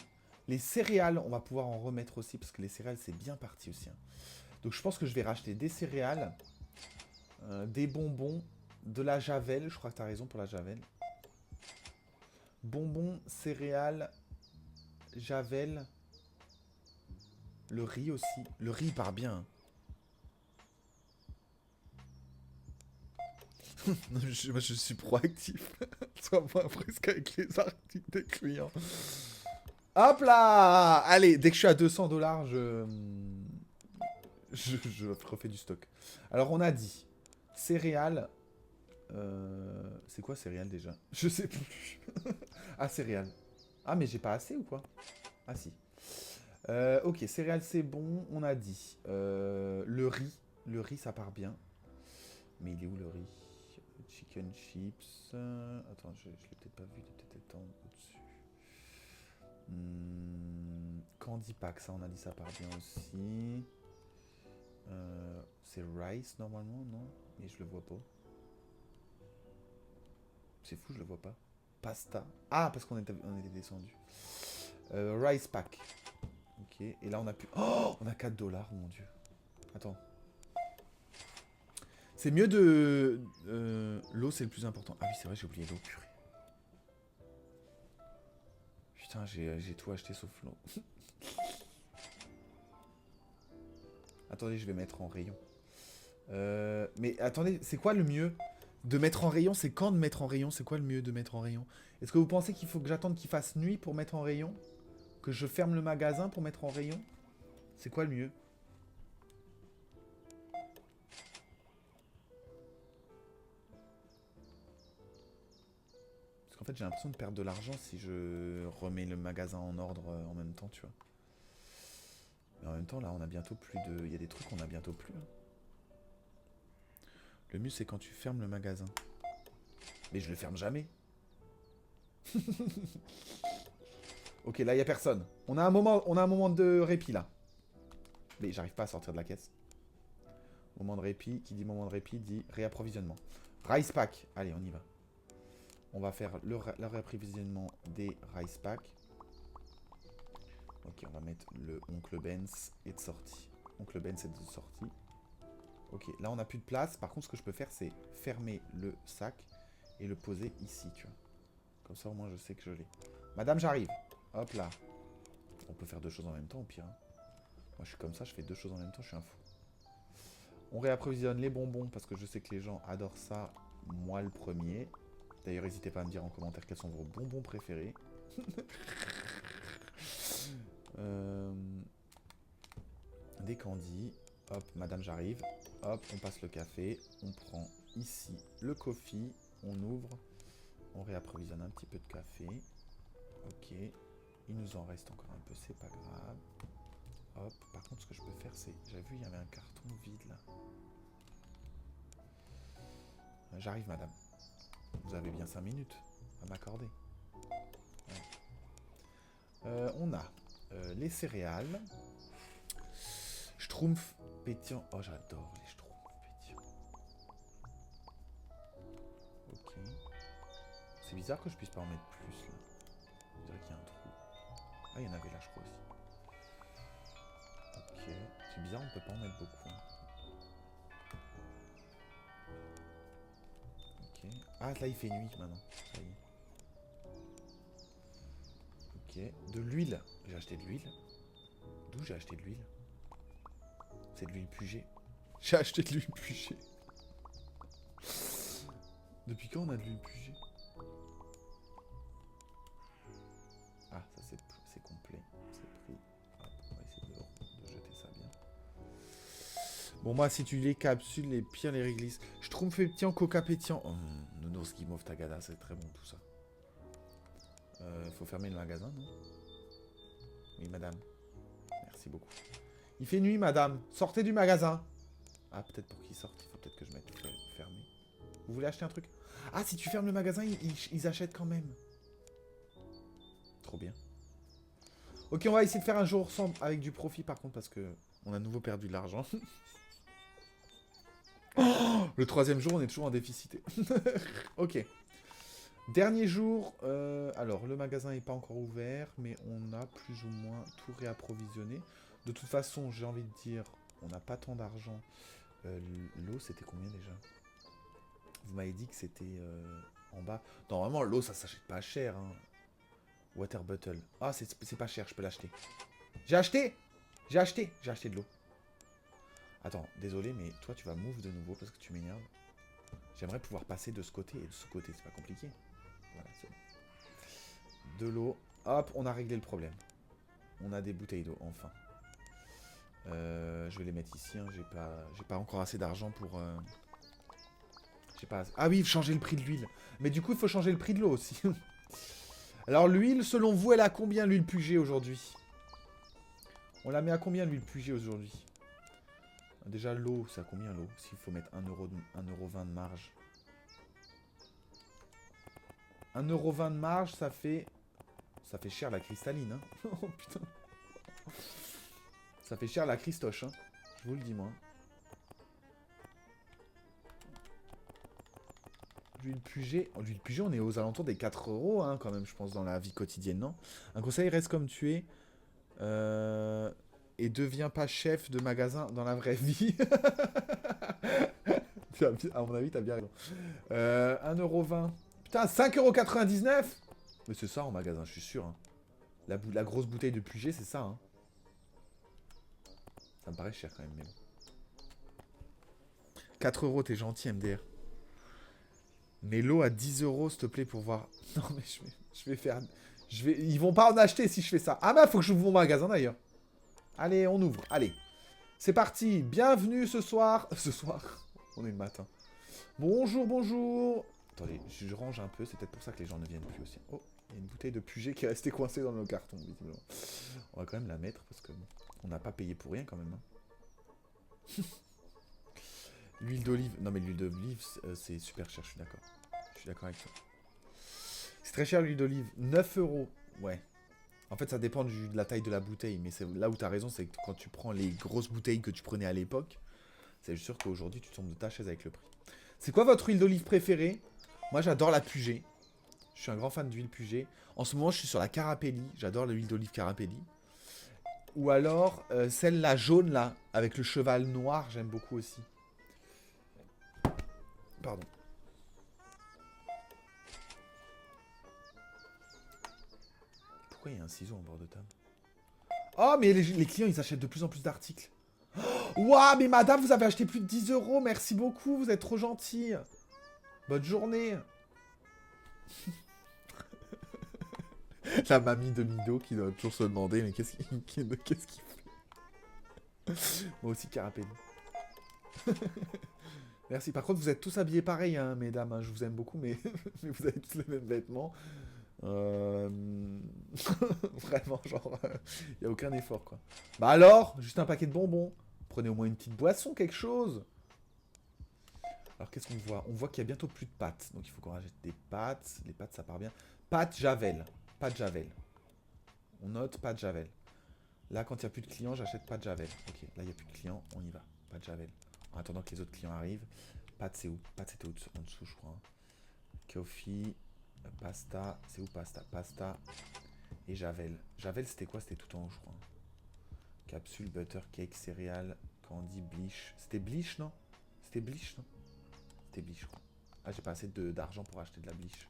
Les céréales, on va pouvoir en remettre aussi, parce que les céréales, c'est bien parti aussi. Hein. Donc je pense que je vais racheter des céréales, des bonbons, de la javel. Je crois que tu as raison pour la javel. Bonbons, céréales, javel. Le riz aussi. Le riz, il part bien. Moi, je suis proactif. Sois moins brusque avec les articles des clients. Hop là! Allez, dès que je suis à 200 $, je refais du stock. Alors, on a dit céréales. C'est quoi céréales déjà? Je sais plus. Ah, céréales. Ah, mais j'ai pas assez ou quoi? Ah, si. Ok, céréales, c'est bon. On a dit le riz. Le riz, ça part bien. Mais il est où le riz? Chicken chips. Attends, je l'ai peut-être pas vu. Il est peut-être temps au-dessus. Candy pack, ça, on a dit ça part bien aussi. C'est rice normalement, non? Mais je le vois pas. C'est fou, je le vois pas. Pasta. Ah, parce qu'on était descendu. Rice pack. Ok, et là on a plus... Oh, on a 4 $, mon dieu. Attends. C'est mieux de... l'eau, c'est le plus important. Ah oui, c'est vrai, j'ai oublié l'eau, purée. Putain, j'ai tout acheté sauf l'eau. Attendez, je vais mettre en rayon. Mais attendez, c'est quoi le mieux de mettre en rayon? C'est quand de mettre en rayon? C'est quoi le mieux de mettre en rayon? Est-ce que vous pensez qu'il faut que j'attende qu'il fasse nuit pour mettre en rayon? Que je ferme le magasin pour mettre en rayon? C'est quoi le mieux? Parce qu'en fait, j'ai l'impression de perdre de l'argent si je remets le magasin en ordre en même temps, tu vois. Mais en même temps, là, on a bientôt plus de... Il y a des trucs qu'on a bientôt plus. Hein. Le mieux, c'est quand tu fermes le magasin. Mais je le ferme jamais. Ok, là, il n'y a personne. On a un moment de répit, là. Mais j'arrive pas à sortir de la caisse. Moment de répit. Qui dit moment de répit dit réapprovisionnement. Rice pack. Allez, on y va. On va faire le réapprovisionnement des rice packs. Ok, on va mettre le Oncle Benz est de sortie. Oncle Benz est de sortie. Ok, là on n'a plus de place. Par contre, ce que je peux faire, c'est fermer le sac et le poser ici, tu vois. Comme ça, au moins, je sais que je l'ai. Madame, j'arrive. Hop là. On peut faire deux choses en même temps, au pire. Hein. Moi, je suis comme ça, je fais deux choses en même temps, je suis un fou. On réapprovisionne les bonbons parce que je sais que les gens adorent ça. Moi, le premier. D'ailleurs, n'hésitez pas à me dire en commentaire quels sont vos bonbons préférés. Des candies. Hop, madame, j'arrive. Hop, on passe le café. On prend ici le coffee. On ouvre. On réapprovisionne un petit peu de café. Ok. Il nous en reste encore un peu, c'est pas grave. Hop. Par contre, ce que je peux faire, c'est... J'avais vu, il y avait un carton vide, là. J'arrive, madame. Vous avez bien 5 minutes à m'accorder. Ouais. On a les céréales. Schtroumpf pétillant. Oh, j'adore les schtroumpfs pétillants. Ok. C'est bizarre que je puisse pas en mettre plus, là. On dirait qu'il y a un trou. Ah, il y en avait là, je crois aussi. Ok. C'est bizarre, on peut pas en mettre beaucoup. Hein. Ok. Ah, là, il fait nuit, maintenant. Ça y est. Ok. De l'huile. J'ai acheté de l'huile. D'où j'ai acheté de l'huile? C'est de l'huile Puget. J'ai acheté de l'huile Puget. Depuis quand on a de l'huile Puget? Ah, ça c'est complet. C'est pris. Hop, on va essayer de jeter ça bien. Bon, moi, si tu les capsules, les pires, les réglisses. Je trouve pétillant, coca pétillant. Oh, Nounours Guimauve Tagada, c'est très bon tout ça. Faut fermer le magasin, non? Oui, madame. Merci beaucoup. Il fait nuit, madame. Sortez du magasin. Ah, peut-être pour qu'ils sortent, il faut peut-être que je mette fermé. Vous voulez acheter un truc? Ah, si tu fermes le magasin, ils achètent quand même. Trop bien. Ok, on va essayer de faire un jour sans... avec du profit, par contre, parce que on a de nouveau perdu de l'argent. Oh, le troisième jour, on est toujours en déficit. Ok. Dernier jour, alors le magasin n'est pas encore ouvert, mais on a plus ou moins tout réapprovisionné. De toute façon, j'ai envie de dire, on n'a pas tant d'argent. L'eau, c'était combien déjà? Vous m'avez dit que c'était en bas. Normalement, l'eau, ça s'achète pas cher. Hein. Water bottle. Ah, c'est pas cher, je peux l'acheter. J'ai acheté! J'ai acheté de l'eau. Attends, désolé, mais toi, tu vas move de nouveau parce que tu m'énerves. J'aimerais pouvoir passer de ce côté et de ce côté, c'est pas compliqué. Voilà, c'est bon. De l'eau. Hop, on a réglé le problème. On a des bouteilles d'eau, enfin. Je vais les mettre ici, hein. J'ai pas encore assez d'argent pour... J'ai pas... Ah oui, changer le prix de l'huile. Mais du coup, il faut changer le prix de l'eau aussi. Alors, l'huile, selon vous, elle a combien l'huile Puget aujourd'hui? On la met à combien l'huile Puget aujourd'hui? Déjà, l'eau, c'est à combien l'eau? S'il faut mettre 1,20€ de marge. 1,20€ de marge, ça fait... Ça fait cher la cristalline, hein. Oh putain. Ça fait cher la Christoche, hein. Je vous le dis, moi. L'huile Puget, on est aux alentours des 4€, hein, quand même, je pense, dans la vie quotidienne, non? Un conseil, reste comme tu es. Et deviens pas chef de magasin dans la vraie vie. À mon avis, t'as bien raison. 1,20€. Putain, 5,99€. Mais c'est ça en magasin, je suis sûr. Hein. La grosse bouteille de Puget, c'est ça. Hein. Ça me paraît cher quand même, mais bon. 4€, t'es gentil, MDR. Mais l'eau à 10€, s'il te plaît, pour voir. Non, mais je vais faire... Ils vont pas en acheter si je fais ça. Ah bah, faut que j'ouvre mon magasin d'ailleurs. Allez, on ouvre. Allez. C'est parti. Bienvenue ce soir. Ce soir. On est le matin. Bonjour, bonjour. Attendez, je range un peu. C'est peut-être pour ça que les gens ne viennent plus aussi. Oh, il y a une bouteille de Puget qui est restée coincée dans le carton, visiblement. On va quand même la mettre parce que bon, on n'a pas payé pour rien quand même. Hein. L'huile d'olive. Non, mais l'huile d'olive, c'est super cher, je suis d'accord. Je suis d'accord avec toi. C'est très cher l'huile d'olive. 9€. Ouais. En fait, ça dépend de la taille de la bouteille. Mais c'est là où tu as raison, c'est que quand tu prends les grosses bouteilles que tu prenais à l'époque, c'est sûr qu'aujourd'hui, tu tombes de ta chaise avec le prix. C'est quoi votre huile d'olive préférée? Moi, j'adore la Puget. Je suis un grand fan d'huile Puget. En ce moment, je suis sur la Carapelli. J'adore l'huile d'olive Carapelli. Ou alors, celle-là, jaune, là, avec le cheval noir, j'aime beaucoup aussi. Pardon. Pourquoi il y a un ciseau en bord de table? Oh, mais les clients, ils achètent de plus en plus d'articles. Waouh, mais madame, vous avez acheté plus de 10€. Merci beaucoup, vous êtes trop gentil. Bonne journée. La mamie de Mido qui doit toujours se demander, mais qu'est-ce qu'il fait? Moi aussi, Carapelli. Merci. Par contre, vous êtes tous habillés pareil, hein, mesdames. Hein. Je vous aime beaucoup, mais, mais vous avez tous les mêmes vêtements. Vraiment, genre, il n'y a aucun effort, quoi. Bah alors, juste un paquet de bonbons. Prenez au moins une petite boisson, quelque chose. Alors, qu'est-ce qu'on voit? On voit qu'il y a bientôt plus de pâtes. Donc, il faut qu'on rajoute des pâtes. Les pâtes, ça part bien. Pâtes Javel. Pâtes Javel. On note pâtes Javel. Là, quand il n'y a plus de clients, j'achète pâtes Javel. Ok, là, il n'y a plus de clients. On y va. Pâtes Javel. En attendant que les autres clients arrivent. Pâtes, c'est où? Pâtes, c'était en dessous, je crois. Hein. Coffee. Pasta. C'est où pasta? Pasta. Et Javel. Javel, c'était quoi? C'était tout en haut, je crois. Capsule, butter, cake, céréales, candy, bleach. C'était bleach, non? C'était bleach, non? C'était bleach, je crois. Ah, j'ai pas assez d'argent pour acheter de la bleach.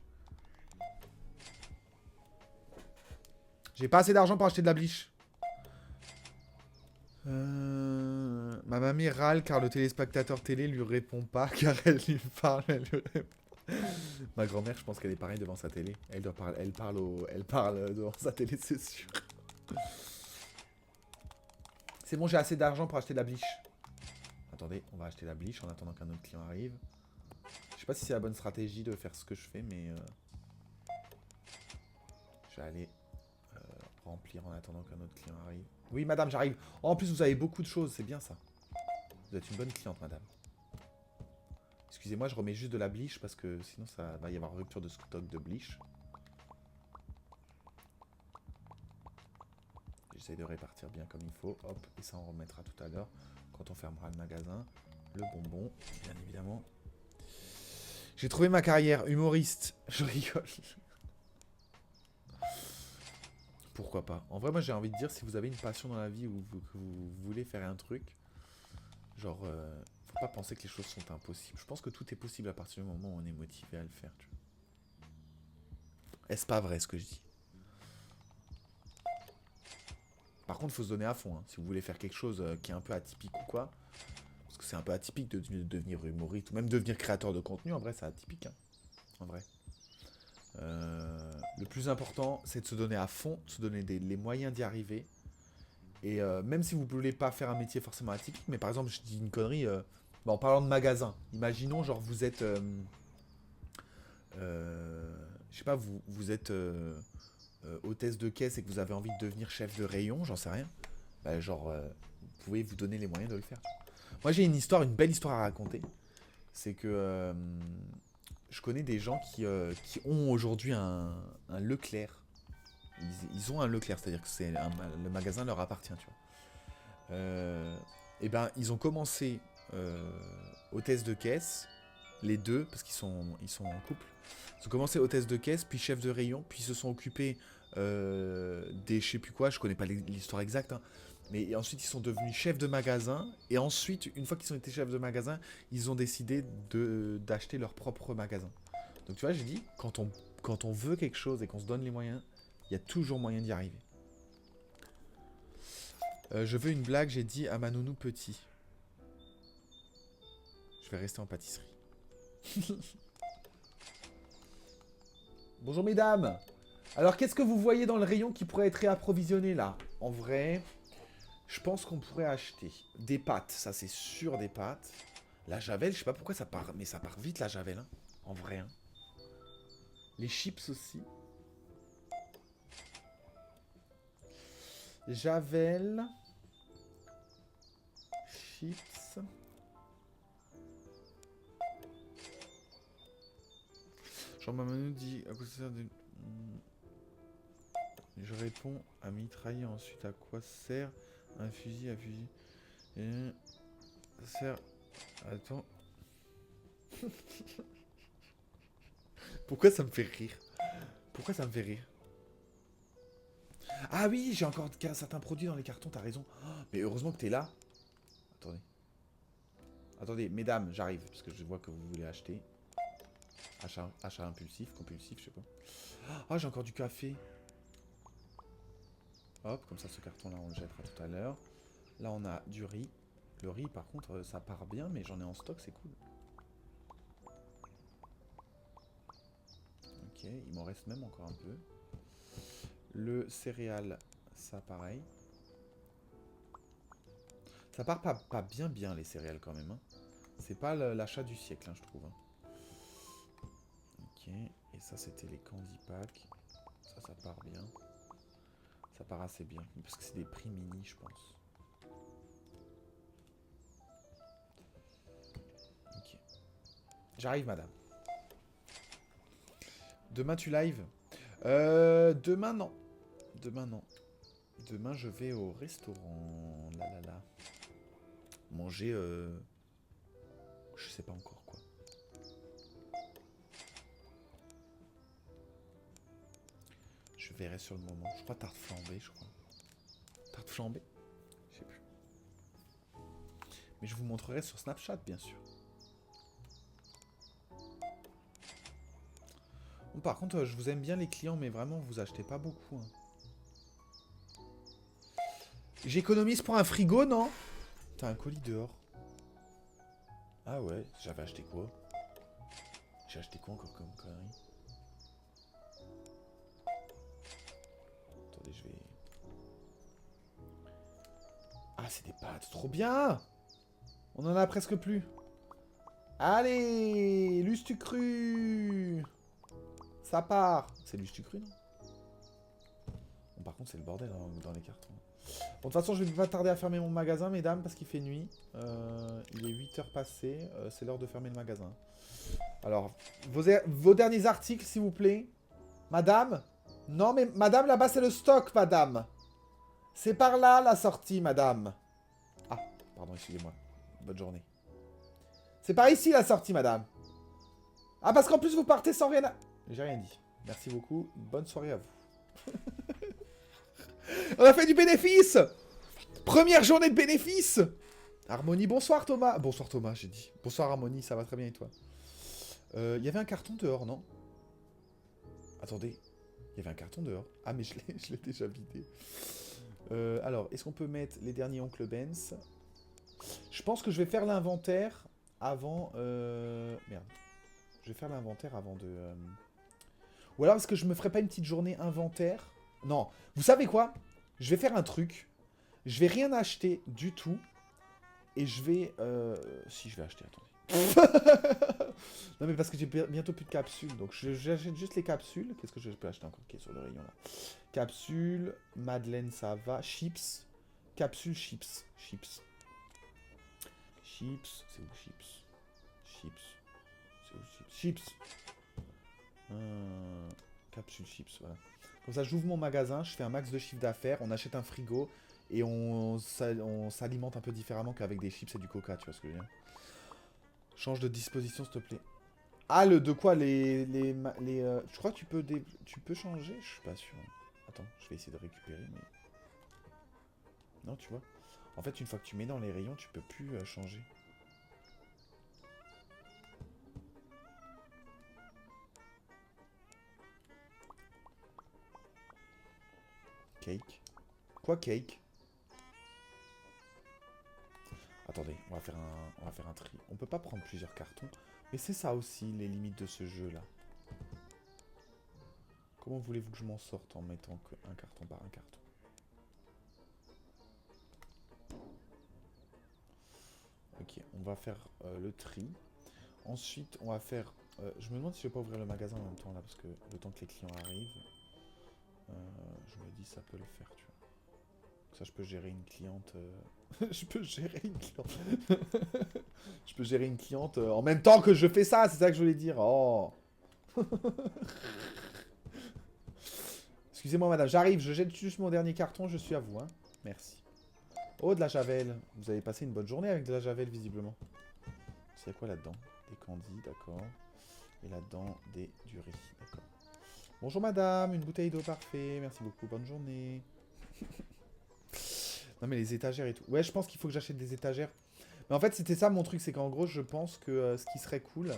J'ai pas assez d'argent pour acheter de la bleach. Ma mamie râle car le téléspectateur télé lui répond pas car elle lui parle, elle lui répond. Ma grand-mère, je pense qu'elle est pareille devant sa télé. Elle parle devant sa télé, c'est sûr. C'est bon, j'ai assez d'argent pour acheter de la bleach. Attendez, on va acheter la bleach en attendant qu'un autre client arrive. Je sais pas si c'est la bonne stratégie de faire ce que je fais, mais... je vais aller remplir en attendant qu'un autre client arrive. Oui, madame, j'arrive. Oh, en plus, vous avez beaucoup de choses, c'est bien ça. Vous êtes une bonne cliente, madame. Excusez-moi, je remets juste de la bleach parce que sinon ça va y avoir rupture de stock de bleach. J'essaie de répartir bien comme il faut. Hop, et ça on remettra tout à l'heure quand on fermera le magasin. Le bonbon, bien évidemment. J'ai trouvé ma carrière, humoriste. Je rigole. Pourquoi pas? En vrai, moi j'ai envie de dire, si vous avez une passion dans la vie ou que vous voulez faire un truc, genre, faut pas penser que les choses sont impossibles. Je pense que tout est possible à partir du moment où on est motivé à le faire, tu vois. Est-ce pas vrai ce que je dis? Par contre, il faut se donner à fond, hein. Si vous voulez faire quelque chose qui est un peu atypique ou quoi, parce que c'est un peu atypique de devenir humoriste, ou même devenir créateur de contenu, en vrai, c'est atypique, hein. En vrai. Le plus important, c'est de se donner à fond, de se donner les moyens d'y arriver. Et même si vous ne voulez pas faire un métier forcément atypique, mais par exemple, je dis une connerie, bah, en parlant de magasin, imaginons, genre, vous êtes... je sais pas, vous êtes hôtesse de caisse et que vous avez envie de devenir chef de rayon, j'en sais rien. Bah, genre, vous pouvez vous donner les moyens de le faire. Moi, j'ai une belle histoire à raconter. C'est que... je connais des gens qui ont aujourd'hui un Leclerc. Ils ont un Leclerc, c'est-à-dire que le magasin leur appartient, tu vois. Et ben, ils ont commencé hôtesse de caisse, les deux, parce qu'ils sont en couple. Ils ont commencé hôtesse de caisse, puis chef de rayon, puis ils se sont occupés des je sais plus quoi, je connais pas l'histoire exacte, hein, Mais ensuite, ils sont devenus chefs de magasin. Et ensuite, une fois qu'ils ont été chefs de magasin, ils ont décidé d'acheter leur propre magasin. Donc tu vois, j'ai dit, quand on veut quelque chose et qu'on se donne les moyens, il y a toujours moyen d'y arriver. Je veux une blague, j'ai dit à ma nounou petit. Je vais rester en pâtisserie. Bonjour mesdames. Alors qu'est-ce que vous voyez dans le rayon qui pourrait être réapprovisionné là? En vrai, je pense qu'on pourrait acheter des pâtes. Ça c'est sûr, des pâtes. La javel, je sais pas pourquoi ça part, mais ça part vite la javel. Hein. En vrai. Hein. Les chips aussi. Javel. Chips. Jean-Mamadou dit à quoi ça sert de... Je réponds à mitrailler ensuite à quoi sert un fusil à fusil. Et ça sert... Attends. Pourquoi ça me fait rire? Pourquoi ça me fait rire? Ah oui, j'ai encore certains produits dans les cartons, t'as raison. Oh, mais heureusement que t'es là. Attendez. Attendez, mesdames, j'arrive, parce que je vois que vous voulez acheter. Achat impulsif, compulsif, je sais pas. Ah, j'ai encore du café. Hop, comme ça, ce carton-là, on le jettera tout à l'heure. Là, on a du riz. Le riz, par contre, ça part bien, mais j'en ai en stock, c'est cool. Ok, il m'en reste même encore un peu. Le céréal, ça pareil. Ça part pas bien les céréales quand même. Hein. C'est pas l'achat du siècle, hein, je trouve. Hein. Ok, et ça c'était les candy packs. Ça part bien. Ça part assez bien. Parce que c'est des prix mini, je pense. Ok. J'arrive, madame. Demain, tu live? Demain, non. Demain, non. Demain, je vais au restaurant. Là, là, là. Manger, je sais pas encore quoi. Je verrai sur le moment. Je crois tarte flambée, je crois. Tarte flambée? Je sais plus. Mais je vous montrerai sur Snapchat, bien sûr. Bon, par contre, je vous aime bien les clients, mais vraiment, vous achetez pas beaucoup. Hein. J'économise pour un frigo, non? T'as un colis dehors. Ah ouais, j'avais acheté quoi? J'ai acheté quoi encore comme connerie? Attendez, je vais... Ah, c'est des pâtes, trop bien! On en a presque plus. Allez, Lustu cru. Ça part. C'est Lustu cru, non? Bon, par contre, c'est le bordel hein, dans les cartons. Bon, de toute façon, je vais pas tarder à fermer mon magasin, mesdames, parce qu'il fait nuit. Il est 8h passées. C'est l'heure de fermer le magasin. Alors, vos derniers articles, s'il vous plaît. Madame? Non, mais madame, là-bas, c'est le stock, madame. C'est par là, la sortie, madame. Ah, pardon, excusez-moi. Bonne journée. C'est par ici, la sortie, madame. Ah, parce qu'en plus, vous partez sans rien à... J'ai rien dit. Merci beaucoup. Bonne soirée à vous. On a fait du bénéfice! Première journée de bénéfice! Harmonie, bonsoir Thomas. Bonsoir Thomas, j'ai dit. Bonsoir Harmonie, ça va très bien et toi? Il y avait un carton dehors, non? Attendez. Il y avait un carton dehors. Ah, mais je l'ai déjà vidé. Alors, est-ce qu'on peut mettre les derniers Oncle Benz? Je pense que je vais faire l'inventaire avant... Merde. Je vais faire l'inventaire avant de... Ou alors, est-ce que je me ferai pas une petite journée inventaire? Non. Vous savez quoi? Je vais faire un truc. Je vais rien acheter du tout. Et je vais... Si, je vais acheter, attendez. Non, mais parce que j'ai bientôt plus de capsules. Donc, j'achète juste les capsules. Qu'est-ce que je peux acheter encore qui est sur le rayon, là? Capsules. Madeleine, ça va. Chips. Capsules, chips. Chips. Chips. C'est où, chips? Chips. C'est où, chips? Chips. Capsule chips, voilà. Comme ça, j'ouvre mon magasin, je fais un max de chiffre d'affaires, on achète un frigo et on s'alimente un peu différemment qu'avec des chips et du coca, tu vois ce que je veux dire. Change de disposition, s'il te plaît. Ah, de quoi je crois que tu peux changer, je suis pas sûr. Attends, je vais essayer de récupérer, mais... Non, tu vois. En fait, une fois que tu mets dans les rayons, tu peux plus changer. Cake. Quoi, cake? Attendez, on va faire un tri. On peut pas prendre plusieurs cartons. Mais c'est ça aussi, les limites de ce jeu-là. Comment voulez-vous que je m'en sorte en mettant un carton par un carton? Ok, on va faire le tri. Ensuite, on va faire... je me demande si je vais pas ouvrir le magasin en même temps, là, parce que le temps que les clients arrivent, je me dis ça peut le faire, tu vois. Ça, je peux gérer une cliente... je peux gérer une cliente... je peux gérer une cliente en même temps que je fais ça, c'est ça que je voulais dire. Oh. Excusez-moi, madame, j'arrive, je jette juste mon dernier carton, je suis à vous, hein. Merci. Oh, de la javel. Vous avez passé une bonne journée avec de la javel, visiblement. C'est quoi là-dedans? Des candies, d'accord. Et là-dedans, du riz, d'accord. Bonjour, madame, une bouteille d'eau, parfait. Merci beaucoup, bonne journée. Non, mais les étagères et tout. Ouais, je pense qu'il faut que j'achète des étagères. Mais en fait, c'était ça mon truc, c'est qu'en gros, je pense que ce qui serait cool,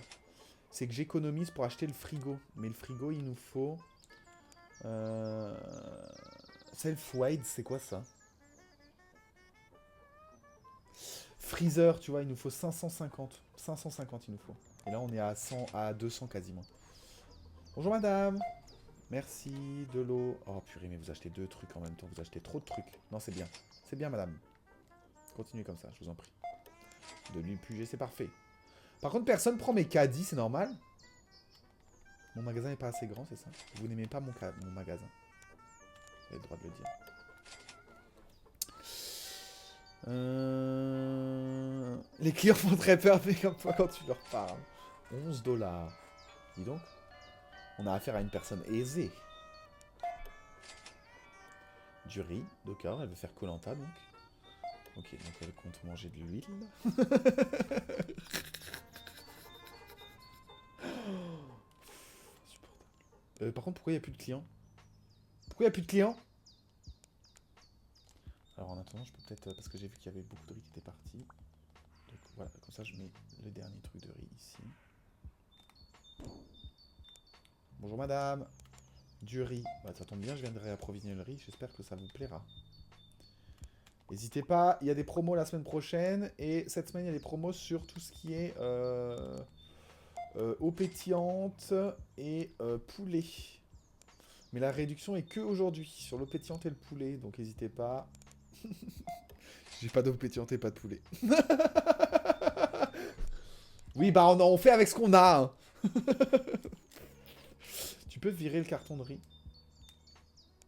c'est que j'économise pour acheter le frigo. Mais le frigo, il nous faut... Self-wide, c'est quoi ça? Freezer, tu vois, il nous faut 550. 550, il nous faut. Et là, on est à 100, à 200 quasiment. Bonjour, madame. Merci, de l'eau. Oh, purée, mais vous achetez deux trucs en même temps. Vous achetez trop de trucs. Non, c'est bien. C'est bien, madame. Continuez comme ça, je vous en prie. De l'huile pugée, c'est parfait. Par contre, personne prend mes caddies, c'est normal? Mon magasin n'est pas assez grand, c'est ça? Vous n'aimez pas mon magasin. Vous avez le droit de le dire. Les clients font très peur, mais comme toi quand tu leur parles. 11 $. Dis donc. On a affaire à une personne aisée. Du riz, d'accord. Elle veut faire koh donc. Ok, donc elle compte manger de l'huile. Par contre, pourquoi il n'y a plus de clients? Pourquoi il n'y a plus de clients? Alors en attendant, je peux peut-être... parce que j'ai vu qu'il y avait beaucoup de riz qui était parti. Donc voilà, comme ça je mets le dernier truc de riz ici. Bonjour madame. Du riz. Bah, ça tombe bien, je viens de réapprovisionner le riz. J'espère que ça vous plaira. N'hésitez pas, il y a des promos la semaine prochaine. Et cette semaine, il y a des promos sur tout ce qui est eau pétillante et poulet. Mais la réduction est que aujourd'hui sur l'eau pétillante et le poulet. Donc n'hésitez pas. J'ai pas d'eau pétillante et pas de poulet. Oui, bah on fait avec ce qu'on a. Hein. Tu peux virer le carton de riz.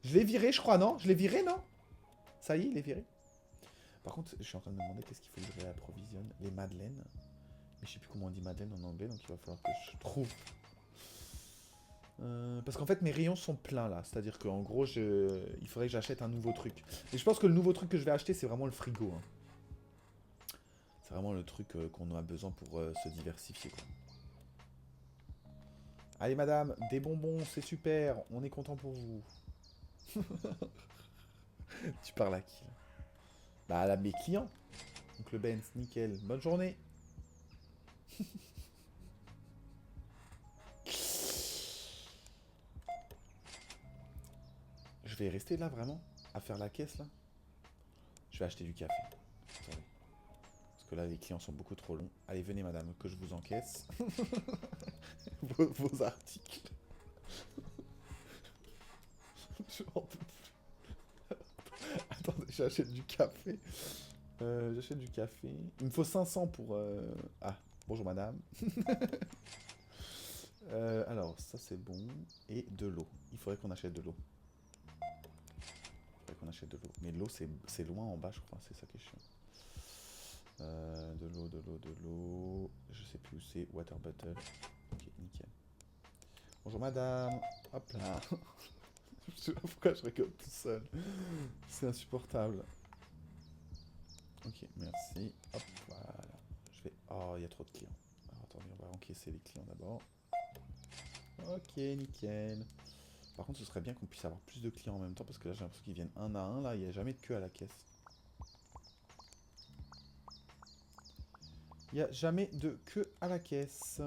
Je l'ai viré, je crois, non? Je l'ai viré, non? Ça y est, il est viré. Par contre, je suis en train de me demander qu'est-ce qu'il faut que je réapprovisionne. Les madeleines. Mais je sais plus comment on dit madeleine en anglais, donc il va falloir que je trouve. Parce qu'en fait, mes rayons sont pleins, là. C'est-à-dire qu'en gros, il faudrait que j'achète un nouveau truc. Et je pense que le nouveau truc que je vais acheter, c'est vraiment le frigo. Hein. C'est vraiment le truc qu'on a besoin pour se diversifier, quoi. Allez, madame, des bonbons, c'est super. On est content pour vous. Tu parles à qui, là? Bah, à mes clients. Donc le Benz, nickel. Bonne journée. Je vais rester là, vraiment? À faire la caisse, là? Je vais acheter du café. Attendez. Parce que là, les clients sont beaucoup trop longs. Allez, venez, madame, que je vous encaisse. vos articles. Je m'en peux plus. Attendez, j'achète du café. J'achète du café. Il me faut 500 pour... Ah, bonjour, madame. Alors, ça, c'est bon. Et de l'eau. Il faudrait qu'on achète de l'eau. Mais l'eau, c'est loin en bas, je crois. C'est ça qui est chiant. De l'eau. Je sais plus où c'est. Water bottle. Ok, nickel. Bonjour madame. Hop là. Je sais pas pourquoi je rigole tout seul. C'est insupportable. Ok, merci. Hop, voilà. Je vais... Oh, il y a trop de clients. Alors, attendez, on va encaisser les clients d'abord. Ok, nickel. Par contre, ce serait bien qu'on puisse avoir plus de clients en même temps, parce que là, j'ai l'impression qu'ils viennent un à un. Là, il n'y a jamais de queue à la caisse. Il n'y a jamais de queue à la caisse.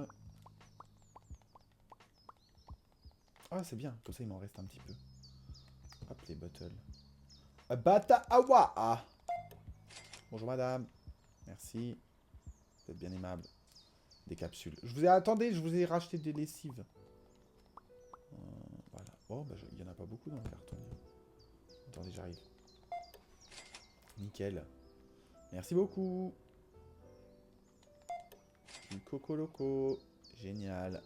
Ah, c'est bien. Comme ça, il m'en reste un petit peu. Hop, les bottles. Bata awa. Ah. Bonjour, madame. Merci. Vous êtes bien aimable. Des capsules. Je vous ai... Attendez, je vous ai racheté des lessives. Voilà. Oh, bah, il n'y en a pas beaucoup dans le carton. Attendez, j'arrive. Nickel. Merci beaucoup. Du coco loco. Génial.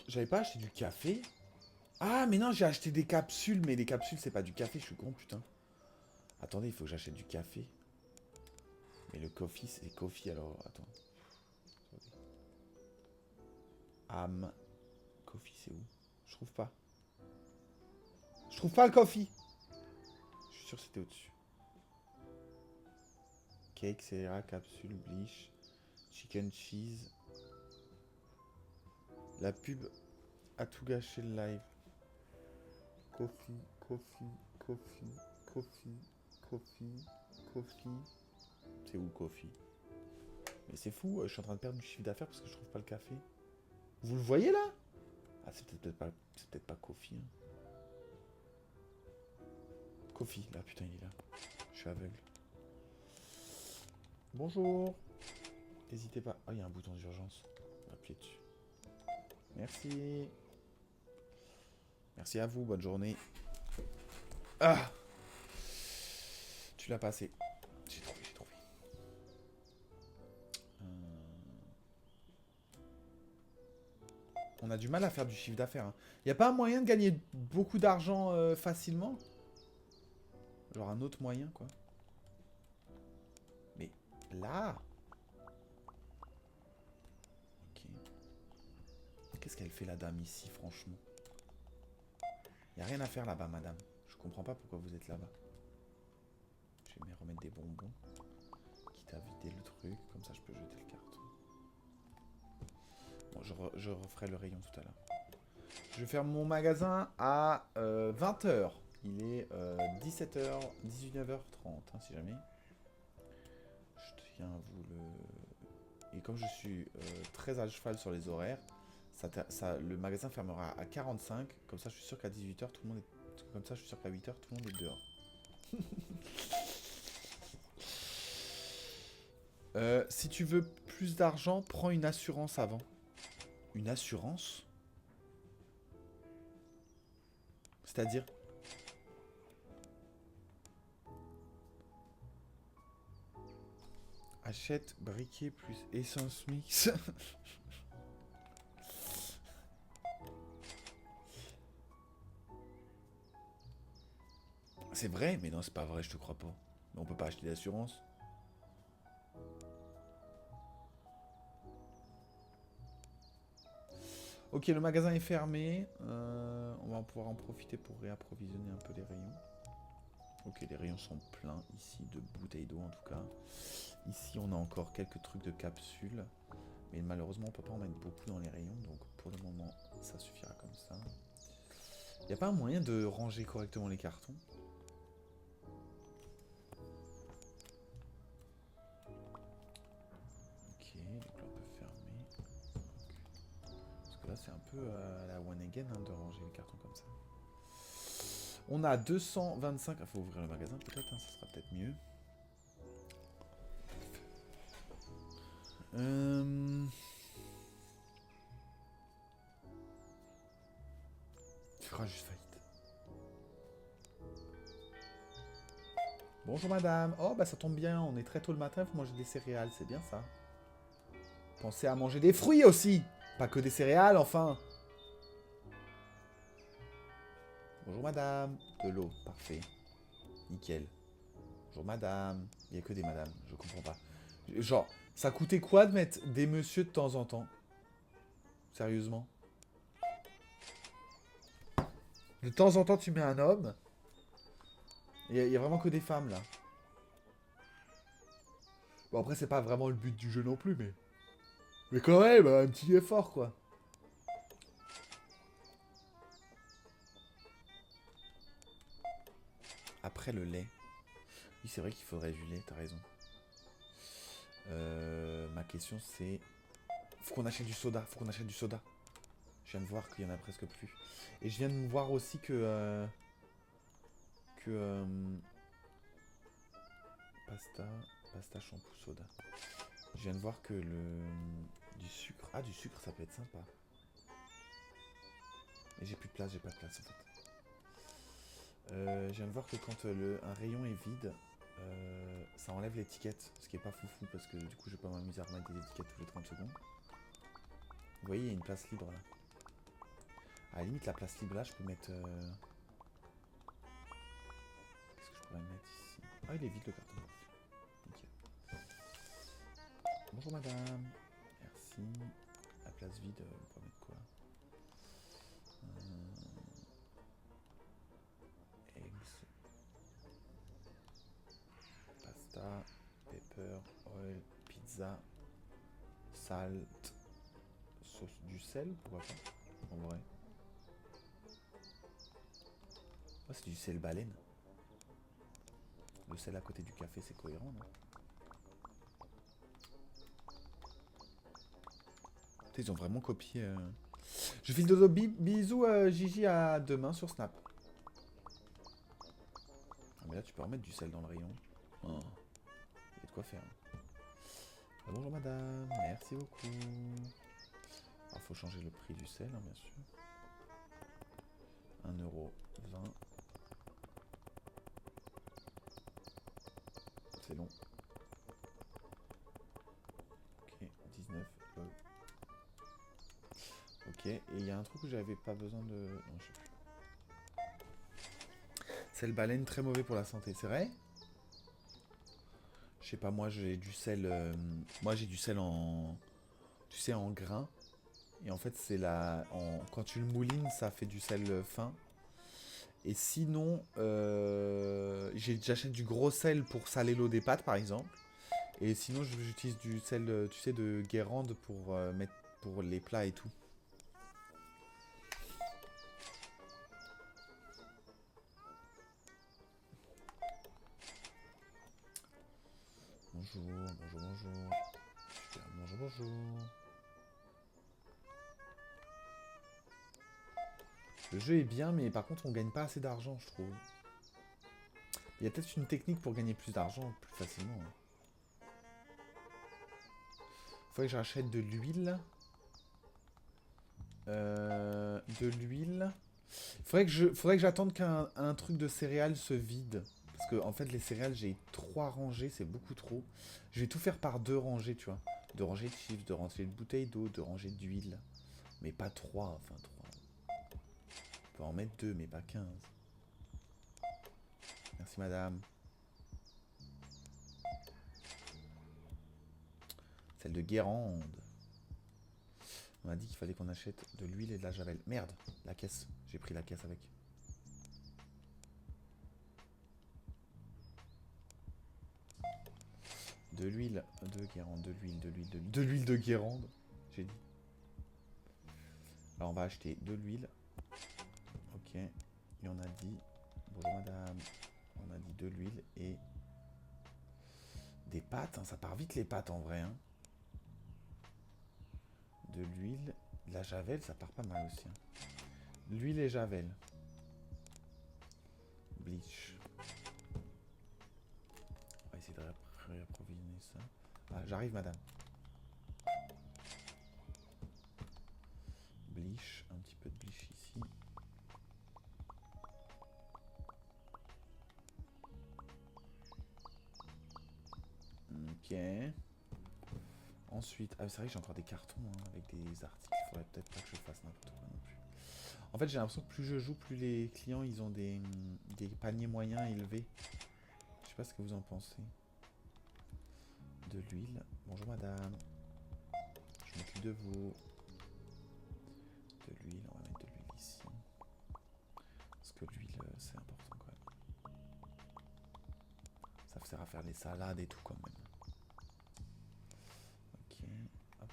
J'avais pas acheté du café. Ah, mais non, j'ai acheté des capsules. Mais les capsules, c'est pas du café. Je suis con, putain. Attendez, il faut que j'achète du café. Mais le coffee, c'est coffee, alors... Attends. Am. Coffee, c'est où? Je trouve pas. Je trouve pas le coffee. Je suis sûr que c'était au-dessus. Cake, Céléra, capsule, bleach, chicken cheese. La pub a tout gâché le live. Coffee, coffee, coffee, coffee, coffee, coffee. C'est où coffee? Mais c'est fou, je suis en train de perdre du chiffre d'affaires parce que je trouve pas le café. Vous le voyez là? Ah, c'est peut-être pas coffee. Hein. Coffee, là, putain, il est là. Je suis aveugle. Bonjour. N'hésitez pas. Ah, il y a un bouton d'urgence. On va appuyer dessus. Merci. Merci à vous, bonne journée. Ah! Tu l'as passé. J'ai trouvé. On a du mal à faire du chiffre d'affaires. Hein. Y a pas un moyen de gagner beaucoup d'argent facilement? Genre un autre moyen, quoi. Mais là... Ok. Qu'est-ce qu'elle fait, la dame, ici, franchement? Y a rien à faire là-bas, madame. Je comprends pas pourquoi vous êtes là-bas. Je vais me remettre des bonbons. Quitte à vider le truc. Comme ça, je peux jeter le carton. Bon, je referai le rayon tout à l'heure. Je vais faire mon magasin à 20h. Il est 17h, 19h30, hein, si jamais. Je tiens à vous le... Et comme je suis très à cheval sur les horaires, le magasin fermera à 45. Comme ça, je suis sûr qu'à 18h, tout le monde est... Comme ça, je suis sûr qu'à 8h, tout le monde est dehors. Si tu veux plus d'argent, prends une assurance avant. Une assurance? C'est-à-dire? Achète briquet plus essence mix. C'est vrai? Mais non, c'est pas vrai, je te crois pas. Mais on peut pas acheter d'assurance. Ok, le magasin est fermé. On va pouvoir en profiter pour réapprovisionner un peu les rayons. Ok, les rayons sont pleins ici, de bouteilles d'eau en tout cas. Ici, on a encore quelques trucs de capsules. Mais malheureusement, on peut pas en mettre beaucoup dans les rayons. Donc pour le moment, ça suffira comme ça. Y a pas un moyen de ranger correctement les cartons? Ok, donc là on peut fermer. Parce que là, c'est un peu à la one again hein, de ranger les cartons comme ça. On a 225... Il faut ouvrir le magasin peut-être, hein, ça sera peut-être mieux. Tu feras juste faillite. Bonjour madame. Oh bah ça tombe bien, on est très tôt le matin, il faut manger des céréales, c'est bien ça. Pensez à manger des fruits aussi. Pas que des céréales, enfin. Bonjour madame. De l'eau, parfait. Nickel. Bonjour madame. Il n'y a que des madames, je comprends pas. Genre, ça coûtait quoi de mettre des messieurs de temps en temps? Sérieusement. De temps en temps, tu mets un homme. Il y a vraiment que des femmes, là. Bon, après, c'est pas vraiment le but du jeu non plus, mais... Mais quand même, un petit effort, quoi. après le lait. Oui, c'est vrai qu'il faudrait du lait, t'as raison. Ma question c'est... Faut qu'on achète du soda, faut qu'on achète du soda. Je viens de voir qu'il y en a presque plus. Et je viens de voir aussi que... Pasta, shampoo, soda. Je viens de voir que du sucre... Ah, du sucre, ça peut être sympa. Mais j'ai plus de place, j'ai pas de place en fait. Je viens de voir que quand un rayon est vide, ça enlève l'étiquette. Ce qui est pas foufou parce que du coup, je vais pas m'amuser à remettre des étiquettes tous les 30 secondes. Vous voyez, il y a une place libre là. À la limite, la place libre là, je peux mettre... Qu'est-ce que je pourrais mettre ici? Ah, il est vide le carton. Nickel. Bonjour madame. Merci. La place vide, on peut mettre quoi? Eggs. Pasta. Pepper. Oil. Pizza. Salt. Sauce du sel, pourquoi pas? En vrai. Oh, c'est du sel baleine. Le sel à côté du café, c'est cohérent, non? Ils ont vraiment copié. Je file dodo, bisous Gigi, à demain sur Snap. Ah mais là tu peux remettre du sel dans le rayon. Oh. Il y a de quoi faire. Ah, bonjour madame, merci beaucoup. Alors faut changer le prix du sel, hein, bien sûr. 1,20 €. C'est long. Ok, 19. Ok, et il y a un truc où j'avais pas besoin de... Non, je sais plus. Sel baleine, très mauvais pour la santé, c'est vrai? Je sais pas, moi j'ai du sel... Moi j'ai du sel en... Tu sais, en grain. Et en fait, c'est la... Quand tu le moulines, ça fait du sel fin. Et sinon, j'achète du gros sel pour saler l'eau des pâtes, par exemple. Et sinon, j'utilise du sel, tu sais, de Guérande pour mettre pour les plats et tout. Bonjour, bonjour, bonjour. Super, bonjour, bonjour. Le jeu est bien, mais par contre, on gagne pas assez d'argent, je trouve. Il y a peut-être une technique pour gagner plus d'argent plus facilement. Faudrait que j'achète de l'huile. De l'huile. Faudrait que j'attende qu'un truc de céréales se vide. Parce que en fait les céréales j'ai 3 rangées, c'est beaucoup trop. Je vais tout faire par 2 rangées, tu vois. 2 rangées de chips, 2 rangées de bouteilles d'eau, 2 rangées d'huile. Mais pas 3, enfin 3. On peut en mettre 2, mais pas 15. Merci madame. Celle de Guérande. On m'a dit qu'il fallait qu'on achète de l'huile et de la javel. Merde, la caisse. J'ai pris la caisse avec. De l'huile de Guérande, de l'huile de Guérande, j'ai dit. Alors on va acheter de l'huile. Ok. Et on a dit... Bonjour madame. On a dit de l'huile et... Des pâtes, hein, ça part vite les pâtes en vrai. Hein. De l'huile. De la javel, ça part pas mal aussi. Hein. L'huile et javel. Bleach. On va essayer de réapprovisionner ça. Ah, j'arrive madame. Bleach, un petit peu de bleach ici. Ok. Ensuite, ah c'est vrai que j'ai encore des cartons hein, avec des articles. Il faudrait peut-être pas que je fasse n'importe quoi non plus. En fait, j'ai l'impression que plus je joue, plus les clients ils ont des paniers moyens élevés. Je sais pas ce que vous en pensez. De l'huile. Bonjour madame. Je m'occupe de vous. De l'huile, on va mettre de l'huile ici. Parce que l'huile, c'est important quand même. Ça sert à faire les salades et tout quand même. Ok. Hop.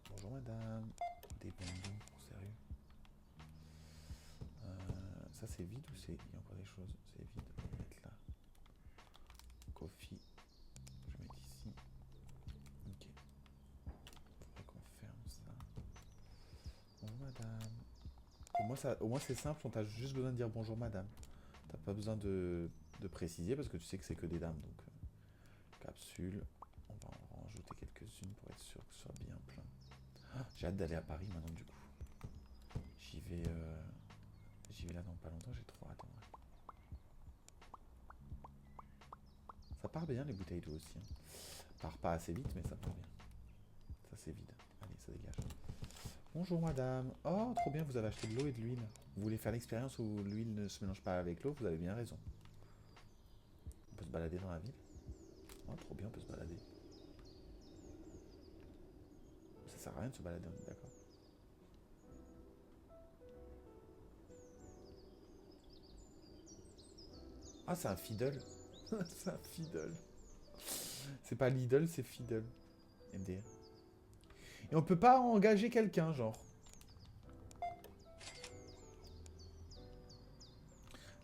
Bonjour madame. Des bonbons, sérieux. Ça c'est vide ou c'est... Il y a encore des choses. C'est vide. On va mettre Au moins c'est simple, on t'a juste besoin de dire bonjour madame. T'as pas besoin de préciser parce que tu sais que c'est que des dames. Donc, capsule. On va en rajouter quelques-unes pour être sûr que ce soit bien plein. Ah, j'ai hâte d'aller à Paris maintenant du coup. J'y vais là dans pas longtemps, j'ai trop hâte en vrai. Ça part bien les bouteilles d'eau aussi. Hein. Ça part pas assez vite mais ça part bien. Ça c'est vide. Allez, ça dégage. Bonjour madame. Oh, trop bien, vous avez acheté de l'eau et de l'huile. Vous voulez faire l'expérience où l'huile ne se mélange pas avec l'eau, vous avez bien raison. On peut se balader dans la ville. Oh, trop bien, on peut se balader. Ça sert à rien de se balader, on est d'accord. Ah, c'est un fiddle. C'est un fiddle. C'est pas Lidl, c'est fiddle. MDR. Et on peut pas engager quelqu'un, genre.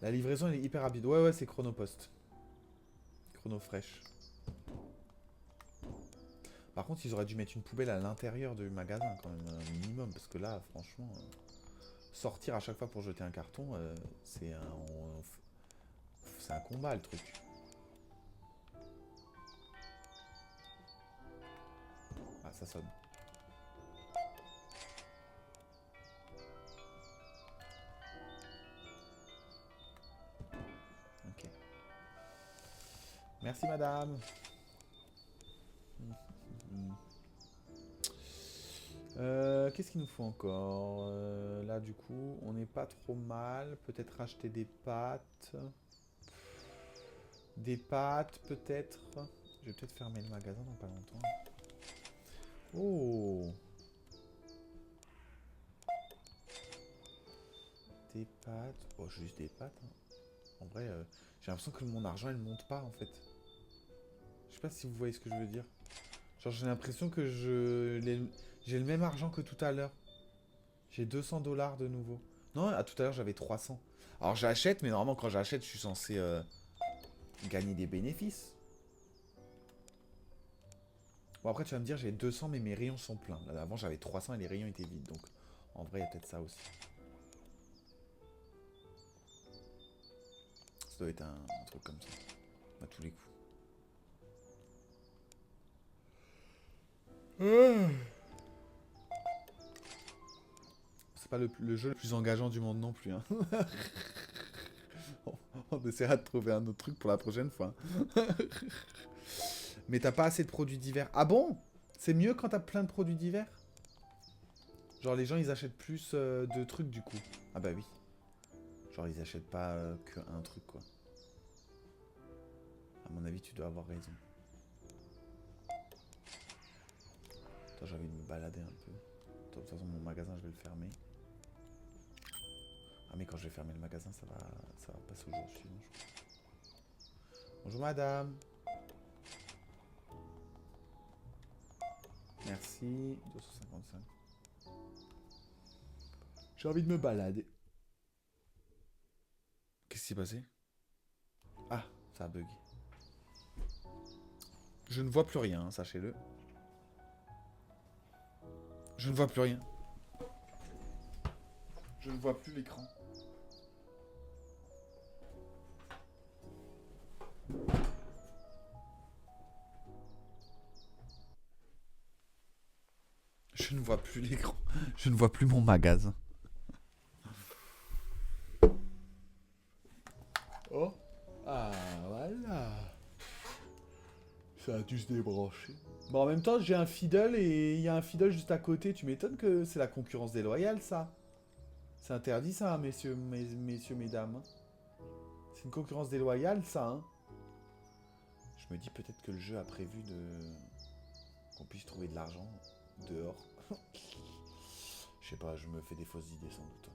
La livraison, elle est hyper rapide. Ouais, ouais, c'est Chronopost. Chrono fraîche. Par contre, ils auraient dû mettre une poubelle à l'intérieur du magasin, quand même, un minimum. Parce que là, franchement, sortir à chaque fois pour jeter un carton, c'est un combat, le truc. Ah, ça sonne. Ok. Merci, madame. Qu'est-ce qu'il nous faut encore là, du coup, on n'est pas trop mal. Peut-être acheter des pâtes. Des pâtes, peut-être. Je vais peut-être fermer le magasin dans pas longtemps. Oh! Des pâtes. Oh, juste des pâtes. Hein. En vrai, j'ai l'impression que mon argent, elle monte pas, en fait. Je sais pas si vous voyez ce que je veux dire. Genre, j'ai l'impression que j'ai le même argent que tout à l'heure. J'ai 200 dollars de nouveau. Non, à tout à l'heure, j'avais 300. Alors, j'achète, mais normalement, quand j'achète, je suis censé gagner des bénéfices. Bon, après, tu vas me dire, j'ai 200, mais mes rayons sont pleins. Là, avant, j'avais 300 et les rayons étaient vides. Donc, en vrai, il y a peut-être ça aussi. Ça doit être un truc comme ça. À tous les coups. C'est pas le jeu le plus engageant du monde non plus. Hein. On essaiera de trouver un autre truc pour la prochaine fois. Mais t'as pas assez de produits divers. Ah bon? C'est mieux quand t'as plein de produits divers? Genre les gens ils achètent plus de trucs du coup. Ah bah oui. Genre ils achètent pas qu'un truc quoi. À mon avis tu dois avoir raison. Attends, j'ai envie de me balader un peu. Attends, de toute façon mon magasin je vais le fermer. Ah mais quand je vais fermer le magasin ça va passer au jour suivant je crois. Bonjour madame. Merci. 255. J'ai envie de me balader. Qu'est-ce qui s'est passé? Ah, ça a bug. Je ne vois plus rien, hein, sachez-le. Je ne vois plus rien. Je ne vois plus l'écran. Je ne vois plus l'écran. Je ne vois plus mon magasin. Oh. Ah, voilà. Ça a dû se débrancher. Bon, en même temps, j'ai un fiddle et il y a un fiddle juste à côté. Tu m'étonnes que c'est la concurrence déloyale, ça. C'est interdit, ça, messieurs, messieurs, mesdames. C'est une concurrence déloyale, ça, hein. Je me dis peut-être que le jeu a prévu qu'on puisse trouver de l'argent dehors. Je sais pas, je me fais des fausses idées sans doute.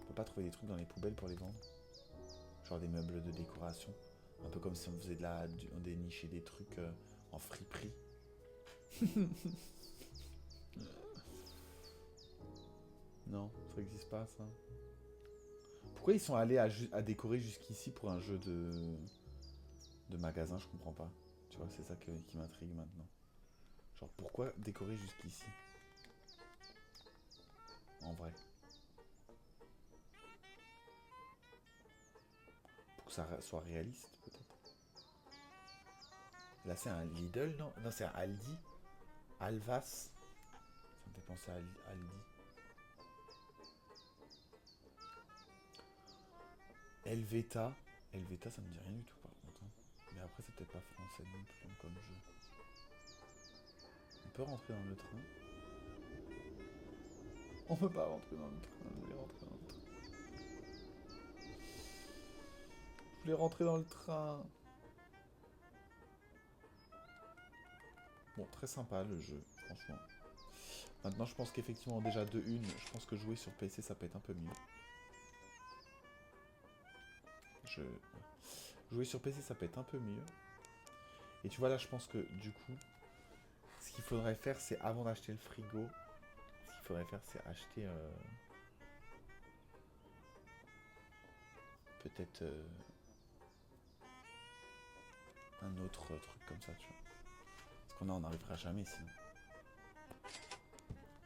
On peut pas trouver des trucs dans les poubelles pour les vendre? Genre des meubles de décoration. Un peu comme si on faisait on dénichait des trucs en friperie. Non, ça existe pas ça. Pourquoi ils sont allés à décorer jusqu'ici pour un jeu de magasin? Je comprends pas. Tu vois, c'est ça qui m'intrigue maintenant. Genre pourquoi décorer jusqu'ici? en vrai. Pour que ça soit réaliste, peut-être. Là, c'est un Lidl, non? Non, c'est un Aldi. Alvas. Ça me fait penser à Aldi. Helveta. Helveta, ça me dit rien du tout, par contre. Hein. Mais après, c'est peut-être pas français non plus, hein, comme jeu. On peut rentrer dans le train. On peut pas rentrer dans le train. Je voulais rentrer dans le train. Je voulais rentrer dans le train. Bon, très sympa le jeu, franchement. Maintenant, je pense qu'effectivement, déjà de une, je pense que jouer sur PC, ça peut être un peu mieux. Jouer sur PC, ça peut être un peu mieux. Et tu vois, là, je pense que, du coup, ce qu'il faudrait faire, c'est, avant d'acheter le frigo, ce qu'il faudrait faire, c'est acheter... peut-être... un autre truc comme ça, tu vois. Parce qu'on on n'arrivera jamais, sinon.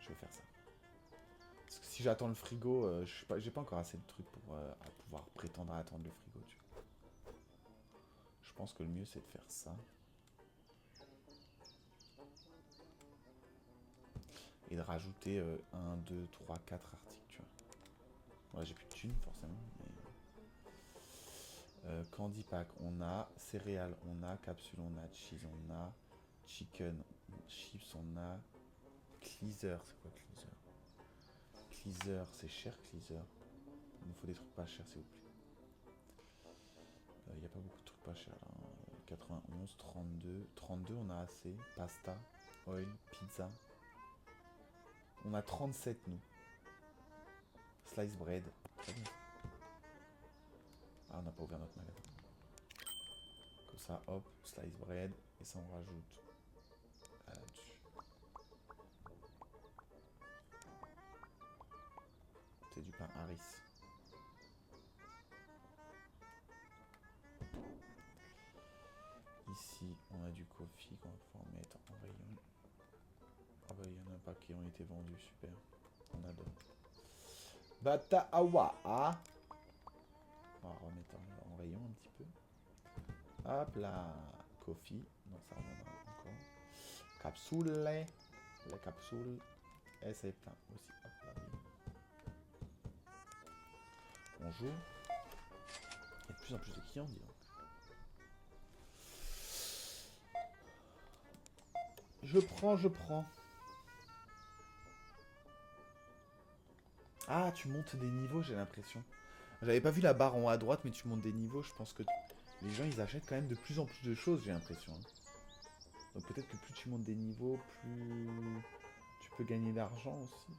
Je vais faire ça. Parce que si j'attends le frigo, j'ai pas encore assez de trucs pour pouvoir prétendre à attendre le frigo, tu vois. Je pense que le mieux, c'est de faire ça. Et de rajouter 1, 2, 3, 4 articles, tu vois. Ouais, j'ai plus de thunes, forcément, mais... candy pack, on a. Céréales, on a. Capsule, on a. Cheese, on a. Chicken, chips, on a. Cleaser, c'est quoi Cleaser? Cleaser, c'est cher Cleaser. Il nous faut des trucs pas chers, s'il vous plaît. Il n'y a pas beaucoup de trucs pas chers là. 91, 32. 32, on a assez. Pasta, oil, pizza. On a 37, nous. Slice bread. Très bien. Ah, on n'a pas ouvert notre magasin. Comme ça, hop, slice bread. Et ça, on rajoute là-dessus. C'est du pain Harris. Ici, on a du coffee qu'on va pouvoir mettre en rayon. Ah bah, il y en a un paquet qui ont été vendus, super. On adore. Bata awa, ah. On va remettre en rayon un petit peu. Hop là. Coffee. Non, ça reviendra encore. Capsule. La capsule. Et c'est plein aussi. Hop là, oui. Bonjour. Il y a de plus en plus de clients, dis donc. Je prends. Ah, tu montes des niveaux, j'ai l'impression. J'avais pas vu la barre en haut à droite, mais tu montes des niveaux. Je pense que les gens, ils achètent quand même de plus en plus de choses, j'ai l'impression. Hein. Donc peut-être que plus tu montes des niveaux, plus tu peux gagner d'argent aussi.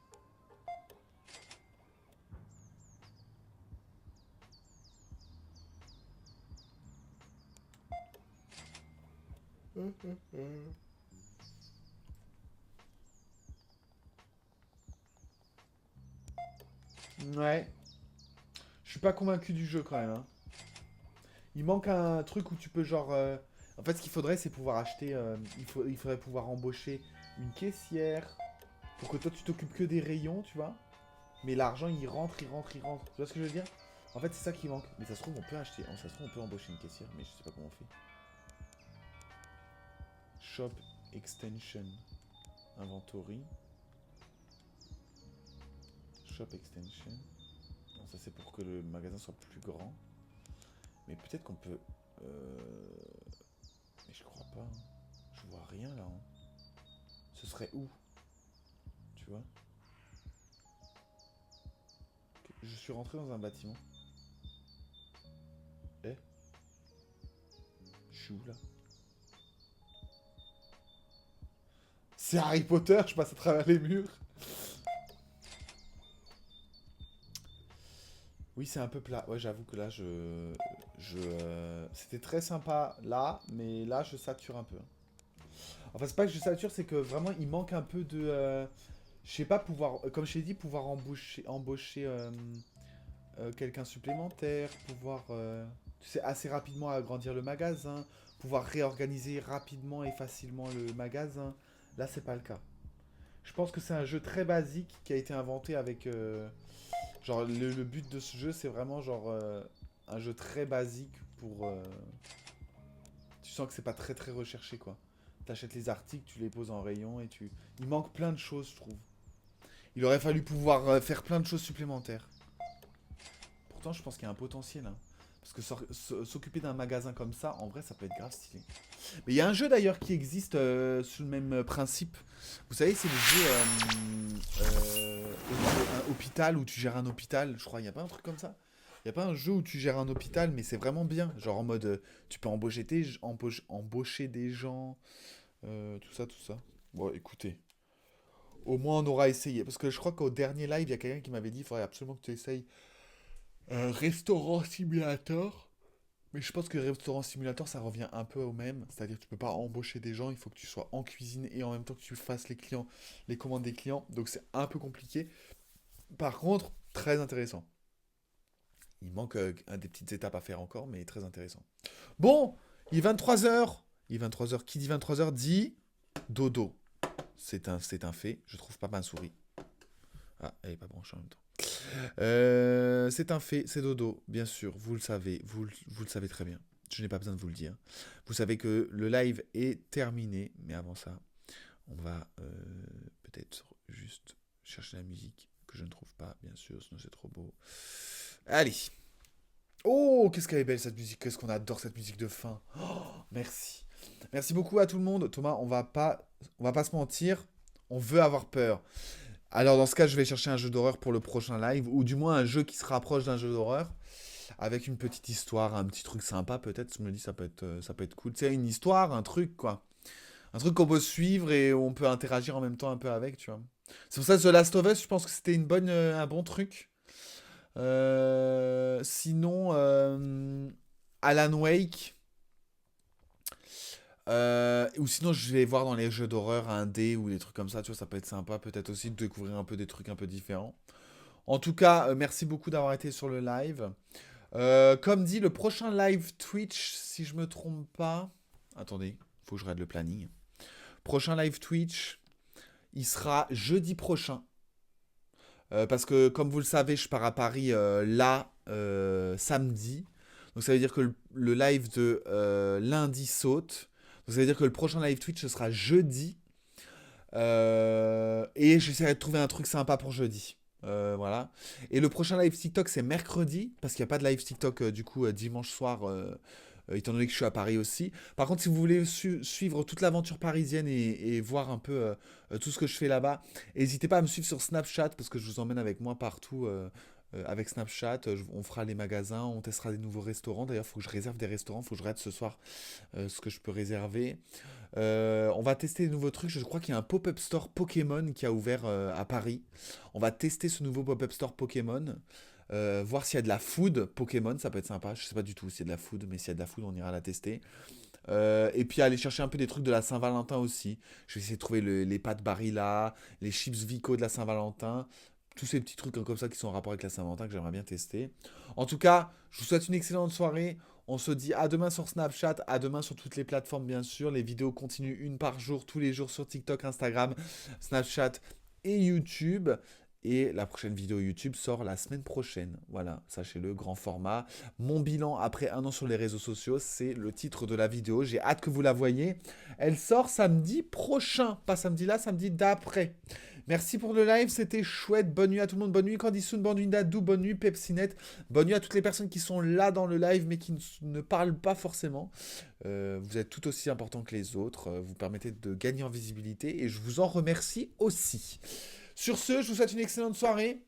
Ouais. Je suis pas convaincu du jeu quand même. Hein. Il manque un truc où tu peux genre... En fait, ce qu'il faudrait, c'est pouvoir acheter... il faudrait pouvoir embaucher une caissière pour que toi, tu t'occupes que des rayons, tu vois. Mais l'argent, il rentre. Tu vois ce que je veux dire? En fait, c'est ça qui manque. Mais ça se trouve, on peut acheter... Ça se trouve, on peut embaucher une caissière, mais je sais pas comment on fait. Shop Extension. Inventory. Shop Extension. Bon, ça, c'est pour que le magasin soit plus grand. Mais peut-être qu'on peut... Mais je crois pas. Hein. Je vois rien là. Hein. Ce serait où? Tu vois? Je suis rentré dans un bâtiment. Eh? Je suis où là? C'est Harry Potter, je passe à travers les murs. Oui, c'est un peu plat. Ouais, j'avoue que là, c'était très sympa là, mais là, je sature un peu. Enfin, c'est pas que je sature, c'est que vraiment, il manque un peu de... je sais pas, pouvoir... Comme je t'ai dit, pouvoir embaucher quelqu'un supplémentaire, pouvoir... tu sais, assez rapidement agrandir le magasin, pouvoir réorganiser rapidement et facilement le magasin. Là, c'est pas le cas. Je pense que c'est un jeu très basique qui a été inventé avec... genre, le but de ce jeu, c'est vraiment genre un jeu très basique pour... tu sens que c'est pas très très recherché, quoi. T'achètes les articles, tu les poses en rayon et tu... Il manque plein de choses, je trouve. Il aurait fallu pouvoir faire plein de choses supplémentaires. Pourtant, je pense qu'il y a un potentiel, hein. Parce que s'occuper d'un magasin comme ça, en vrai, ça peut être grave stylé. Mais il y a un jeu d'ailleurs qui existe sous le même principe. Vous savez, c'est le jeu un hôpital où tu gères un hôpital. Je crois, il n'y a pas un truc comme ça. Il n'y a pas un jeu où tu gères un hôpital, mais c'est vraiment bien. Genre en mode, tu peux embaucher des gens, tout ça, tout ça. Bon, écoutez, au moins on aura essayé. Parce que je crois qu'au dernier live, il y a quelqu'un qui m'avait dit, il faudrait absolument que tu essayes restaurant simulator. Mais je pense que restaurant simulator, ça revient un peu au même. C'est-à-dire que tu peux pas embaucher des gens, il faut que tu sois en cuisine et en même temps que tu fasses les commandes des clients. Donc c'est un peu compliqué. Par contre, très intéressant. Il manque des petites étapes à faire encore, mais très intéressant. Bon, il est 23h. Il est 23h. Qui dit 23h dit dodo. C'est un fait. Je trouve pas ma souris. Ah, elle est pas branchée en même temps. C'est un fait, c'est dodo, bien sûr, vous le savez, vous le savez très bien. Je n'ai pas besoin de vous le dire. Vous savez que le live est terminé, mais avant ça, on va peut-être juste chercher la musique, que je ne trouve pas, bien sûr, sinon c'est trop beau. Allez. Oh, qu'est-ce qu'elle est belle cette musique, qu'est-ce qu'on adore cette musique de fin. Oh, merci. Merci beaucoup à tout le monde. Thomas, on va pas se mentir, on veut avoir peur. Alors dans ce cas, je vais chercher un jeu d'horreur pour le prochain live, ou du moins un jeu qui se rapproche d'un jeu d'horreur, avec une petite histoire, un petit truc sympa peut-être, je me dis ça peut être cool. Tu sais, une histoire, un truc quoi. Un truc qu'on peut suivre et on peut interagir en même temps un peu avec, tu vois. C'est pour ça que The Last of Us, je pense que c'était un bon truc. Sinon, Alan Wake... ou sinon je vais voir dans les jeux d'horreur un dé ou des trucs comme ça, tu vois, ça peut être sympa, peut-être aussi de découvrir un peu des trucs un peu différents. En tout cas, merci beaucoup d'avoir été sur le live. Comme dit, le prochain live Twitch, si je me trompe pas... Attendez, faut que je regarde le planning. Prochain live Twitch, il sera jeudi prochain. Parce que, comme vous le savez, je pars à Paris samedi. Donc ça veut dire que le live de lundi saute. Donc ça veut dire que le prochain live Twitch, ce sera jeudi. Et j'essaierai de trouver un truc sympa pour jeudi. Voilà. Et le prochain live TikTok, c'est mercredi. Parce qu'il n'y a pas de live TikTok, du coup, dimanche soir. Étant donné que je suis à Paris aussi. Par contre, si vous voulez suivre toute l'aventure parisienne et voir un peu tout ce que je fais là-bas, n'hésitez pas à me suivre sur Snapchat parce que je vous emmène avec moi partout avec Snapchat. On fera les magasins, on testera des nouveaux restaurants. D'ailleurs, il faut que je réserve des restaurants, il faut que je regarde ce soir ce que je peux réserver. On va tester des nouveaux trucs. Je crois qu'il y a un pop-up store Pokémon qui a ouvert à Paris. On va tester ce nouveau pop-up store Pokémon. Voir s'il y a de la food Pokémon, ça peut être sympa. Je sais pas du tout s'il y a de la food, mais s'il y a de la food, on ira la tester. Et puis aller chercher un peu des trucs de la Saint-Valentin aussi. Je vais essayer de trouver les pâtes Barilla, les chips Vico de la Saint-Valentin. Tous ces petits trucs comme ça qui sont en rapport avec la Saint-Valentin que j'aimerais bien tester. En tout cas, je vous souhaite une excellente soirée. On se dit à demain sur Snapchat, à demain sur toutes les plateformes bien sûr. Les vidéos continuent une par jour, tous les jours sur TikTok, Instagram, Snapchat et YouTube. Et la prochaine vidéo YouTube sort la semaine prochaine. Voilà, sachez-le, grand format. Mon bilan après un an sur les réseaux sociaux, c'est le titre de la vidéo. J'ai hâte que vous la voyiez. Elle sort samedi prochain. Pas samedi là, samedi d'après. Merci pour le live, c'était chouette. Bonne nuit à tout le monde. Bonne nuit Candice, bonne nuit Dadou, bonne nuit Pepsinette. Bonne nuit à toutes les personnes qui sont là dans le live mais qui ne parlent pas forcément. Vous êtes tout aussi importants que les autres. Vous permettez de gagner en visibilité et je vous en remercie aussi. Sur ce, je vous souhaite une excellente soirée.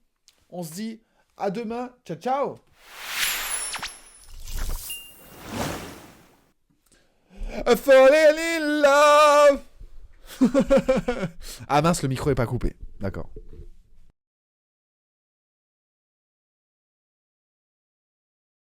On se dit à demain. Ciao, ciao. Falling in love. Ah mince, le micro est pas coupé. D'accord.